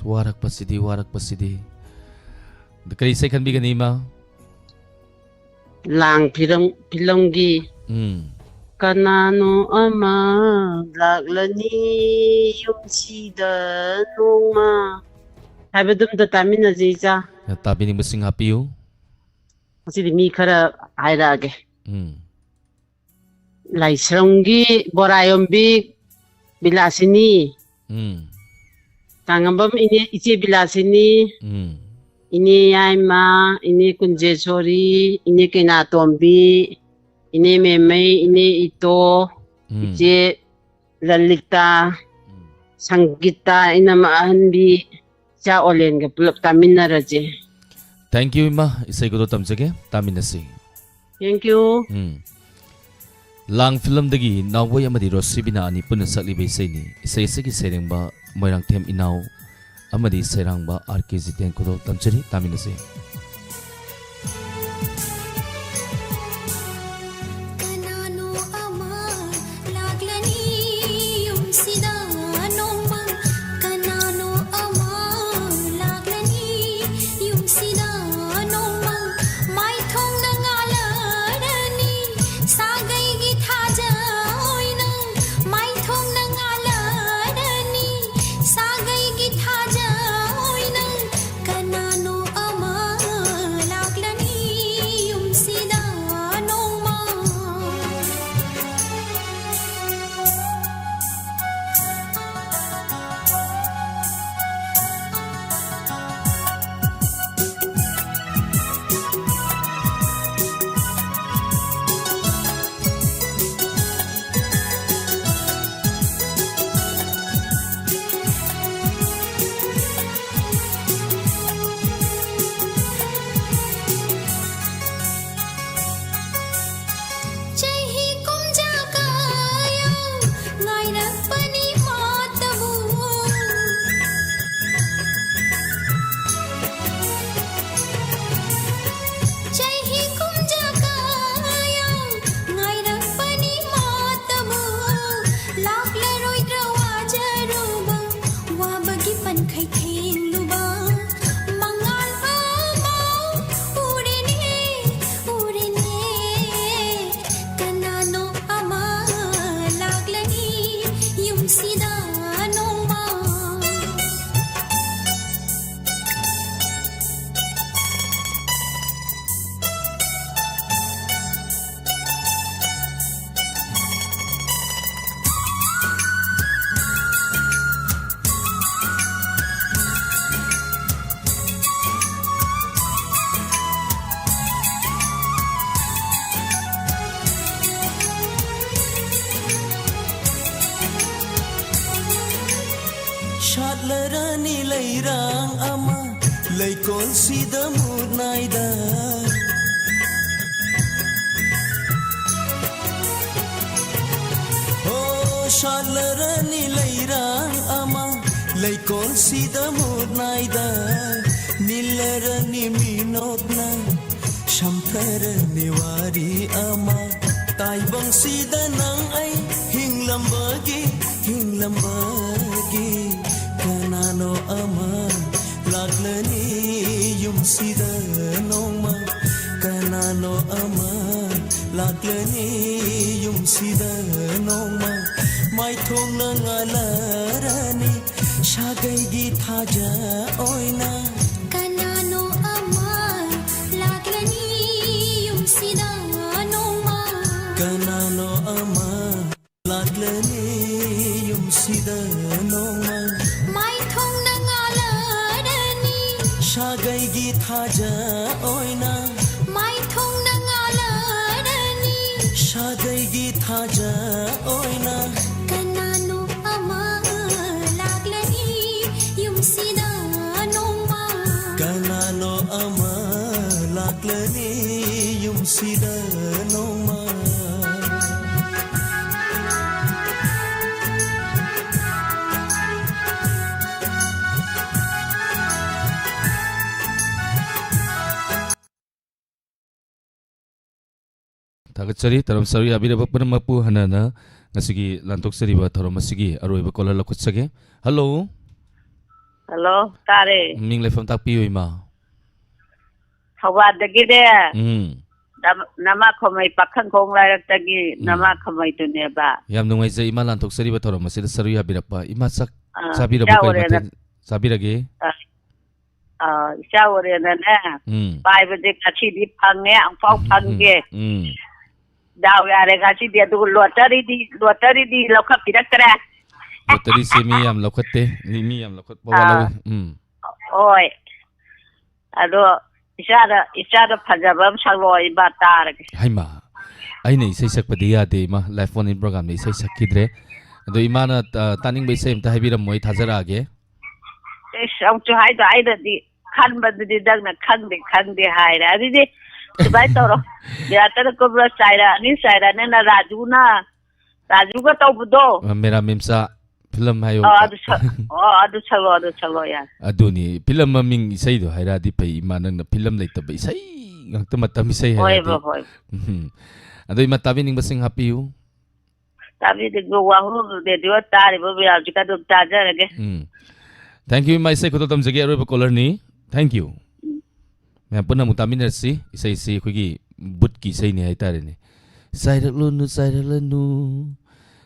Speaker 2: Warak Pasidi. The Kai can be ganima.
Speaker 14: Lang Pilongi. Kanano ama laglani yung sida numa. Habedum the tamina ziza.
Speaker 2: Tabi ni masing happy you.
Speaker 14: Kasi di mi kara airage. Lai srongi borayombi bilasini. Tangambam ini ichi bilasini. Ini yaima, ini kunjesori, ini kenatombi. Ini memay, ini ito, ije lalita, sanggita, inamaahan bi siya olen ka pulap tamin na raje.
Speaker 2: Thank you ima, isay ko to tamsage, tamin na si.
Speaker 14: Thank you.
Speaker 2: Lang film dagi naway amadi rosi binaani punan sa libay say ni isay sige sereng ba moyrang tem inaw amadi serang ba RKZ ten ko to tamsari tamin na si.
Speaker 9: Shadlarani layrang ama laykon sida murnayda Oh shadlarani layrang ama laykon sida murnayda Nilarani minokna Shamtharani wari ama Taibang sida nang ay hinglambagi Kanano ama Laglani yung sida nongma Kanano ama Laglani yung sida nongma May thong nangalarani Shagay githaja oina
Speaker 4: Kanano ama Laglani yung sida nongma
Speaker 9: Kanano ama Laglani yung sida nongma
Speaker 4: May thong nangalarani
Speaker 9: Shagay githaja oina
Speaker 4: May thong nangalarani
Speaker 9: Shagay githaja oina
Speaker 4: Kanano ama Laglani yung sida nongma
Speaker 9: Kanano ama Laglani yung sida nongma Tagatchari taram sari abira bakpana mapu hanana ngasigi lantok sari ba tharom asigi aroi ba kola lakut sage. Hello.
Speaker 10: Hello, tare.
Speaker 9: Ming le phone tak piu ima.
Speaker 10: Hawad-dagi de. Nama khamai pakhang khong lairak-dagi nama khamai tu ne ba.
Speaker 9: Yam nungai zai ima lantok sari ba tharom asida sari abira pa ima sak sabira ba kai mate sabira ge.
Speaker 10: Isawore na ne. Pai ba de kachi di phang ne ang pau phang ge. Daw yare kachi di adu lottery di lokap piraktre.
Speaker 9: Lottery se mi yam lokatte mi yam lokat bawalawi.
Speaker 10: Oi. Ado isada phajabam saloi ba tar.
Speaker 9: Haima. Ai nei sei sak padiya de ma live phone in program nei sei sakidre. Ado imana taning bai sei amta habiram moi thajara ge.
Speaker 10: Ang chu hai da ai da di khan ba di dag na khang de hai ra di Subai toro. Dia tar ko bra saira ni saira ne na Raju ga tau budo.
Speaker 9: Mera memsa film hayo.
Speaker 10: Adu chalo ya.
Speaker 9: Aduni film maming isai do haira di pai imanang na film lai tabai isai ngakta matam isai haira.
Speaker 10: Hoi.
Speaker 9: Ado ima tabi ning basing happy you.
Speaker 10: Tabi de go wahu de dio tari bo ya jika do taja lage.
Speaker 9: Thank you my say ko tam jage aro caller ni. Thank you. मैं पुनः मुतामिन रसी इसे कोई बुट की सही नहीं आता रहने साइरलनु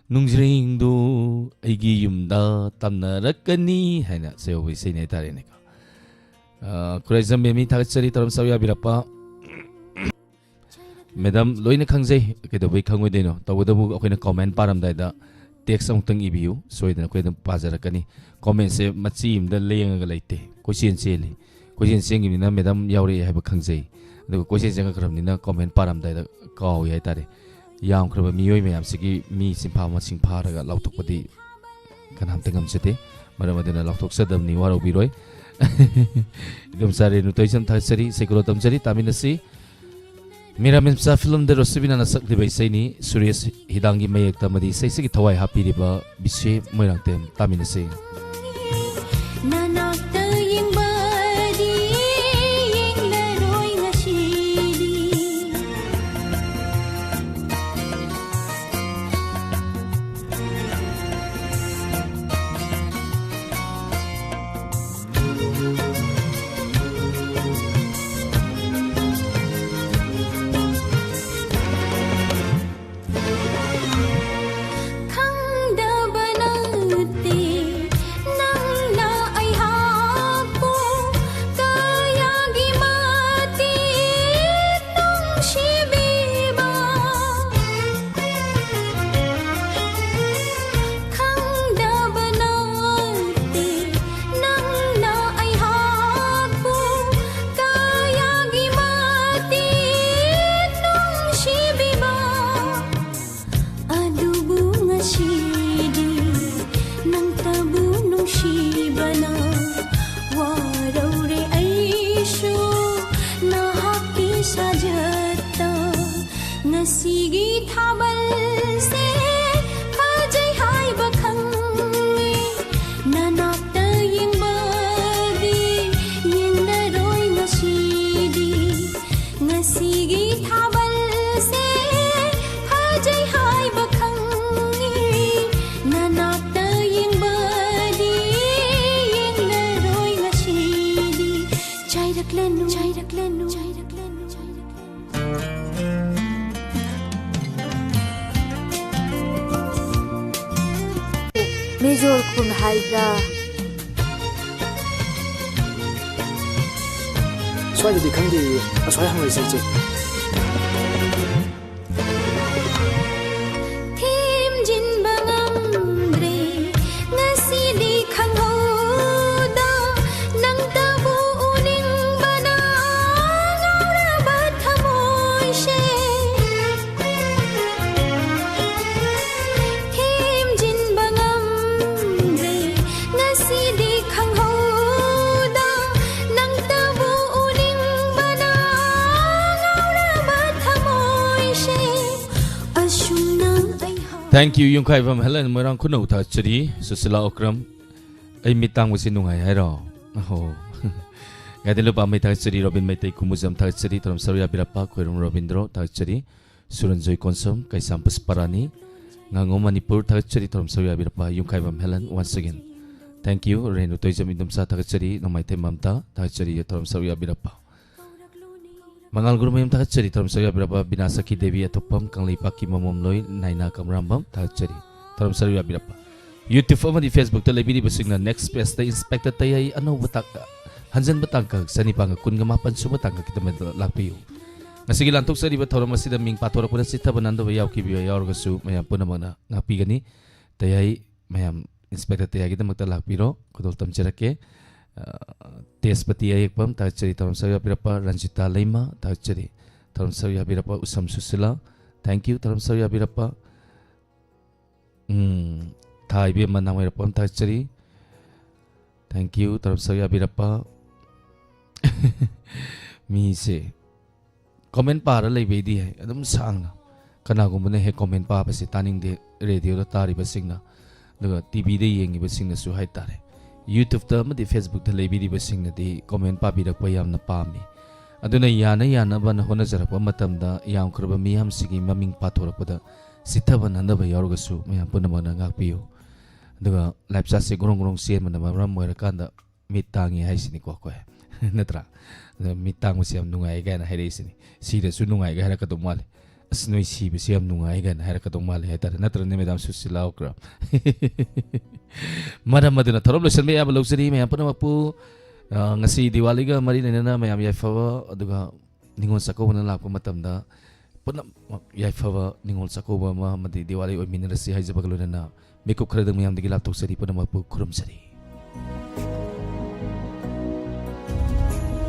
Speaker 9: नुंजरिंग दो ऐगी युमदा तमना रकनी है ना से वो सही नहीं आता रहने का कुराइज़म में मी था चरी तरम सविया बिरप्पा मैडम लोइने खंगजे के तो भाई खंगवे देनो तो वो अखोई ना कमेंट पारम दायदा टेक्स्ट अमुतंग इबियू सोइदना कोई दम पाजर रकनी कमेंट से मच्ची इमदा लेंगा गलाइते क्वेश्चन चेली क्वेश्चन सेंगिना मैडम यावरे है खंगजे क्वेश्चन सेंग खरमनिना कमेंट पारमदाय काव याय तारे याम खरब मियोय मैम सिगी मी सिंफा मसिंग फारगा लाउथोकपदि कनाम तंगम जते मरम अदना लाउथोक सदमनि वारो बिरोय एकदम सारे नुतैसन थासरी सेकुलो तमजरी तामिनसी मेरा मिमसा फिल्म द रसबिना न सकदि बैसैनी सुरेश हिदांगी मयक तमदि सैसिगी थवाय हापिरिबा बिसे मोयरांते तामिनसी
Speaker 13: Fijol Kun Haida.
Speaker 12: Soalnya di kandi, soalnya hamil saja.
Speaker 4: Tim jin bangam dre ngasi di khanghoda nang tabu uning bana ngara bathamoy she Tim jin bangam dre ngasi di khanghoda nang tabu uning bana ngara bathamoy she ashuna
Speaker 9: Thank you yung kai from Helen Morang kuno ta chiri susila okram ai mitang wasi nungai hai ro ho gadin lupa mai ta chiri Robin mai tai kumuzam ta chiri tram sarya birapa khoirum Robindro ta chiri Suranjoy Konsom kai sampus parani ngango Manipur ta chiri tram sarya birapa yung kai from Helen once again thank you renu toijam indum sa ta chiri no mai tai mamta ta chiri tram sarya birapa Mangal guru mayam tak ceri taram sarya berapa binasaki Dewi atopam kang lipaki mamom loi naina kamrambam tak ceri taram sarya berapa YouTube ama di Facebook telebi di besing na next best day inspector tayai ano batak hanjan batangka sani pang kun ngamapan su batangka kita lapiu ngasigi lantuk sari bathoram masida ming patora puna sita banando bayau ki biya yaur gasu mayam puna mana ngapi gani tayai mayam inspector tayai kita makta lapiro kudol tam cerake Tespati ayek pam tak ceri taram saya berapa Ranjita Lema tak ceri taram saya berapa Usam Susila thank you taram saya berapa Thai be manang berapa tak ceri thank you taram saya berapa mi se comment para lay bedi hai adum sang na kana gumne he comment pa pa si taning de radio da tari basing na daga TV de yengi basing na su hai tare YouTube ta amadi Facebook ta lebi di basing na di comment pa birak pa yam na pami aduna yana ba na hona jarapa matam da yam kraba miyam sigi maming pathora pada sithaban handa ba yorga su mayam puna mana ngak piyo daga live chat se gorong sen mana ram moira kanda mitangi hai sini ko ko natra mitang musiam nungai ga na hai sini si da su nungai ga ha ka to male asnoi si bisiam nungai ga na ha ka to male ha tar natra ne medam susila okra Madam madina thorom lesan me abalo seri me apana mapu ngasi Diwali ga mari nena me am yaifawa aduga ningon sako na lakpa matam da puna yaifawa ningon sako ba ma madi Diwali oi minrasi hai jabaglo na mekup khradang me am digi laptok seri puna mapu khurum seri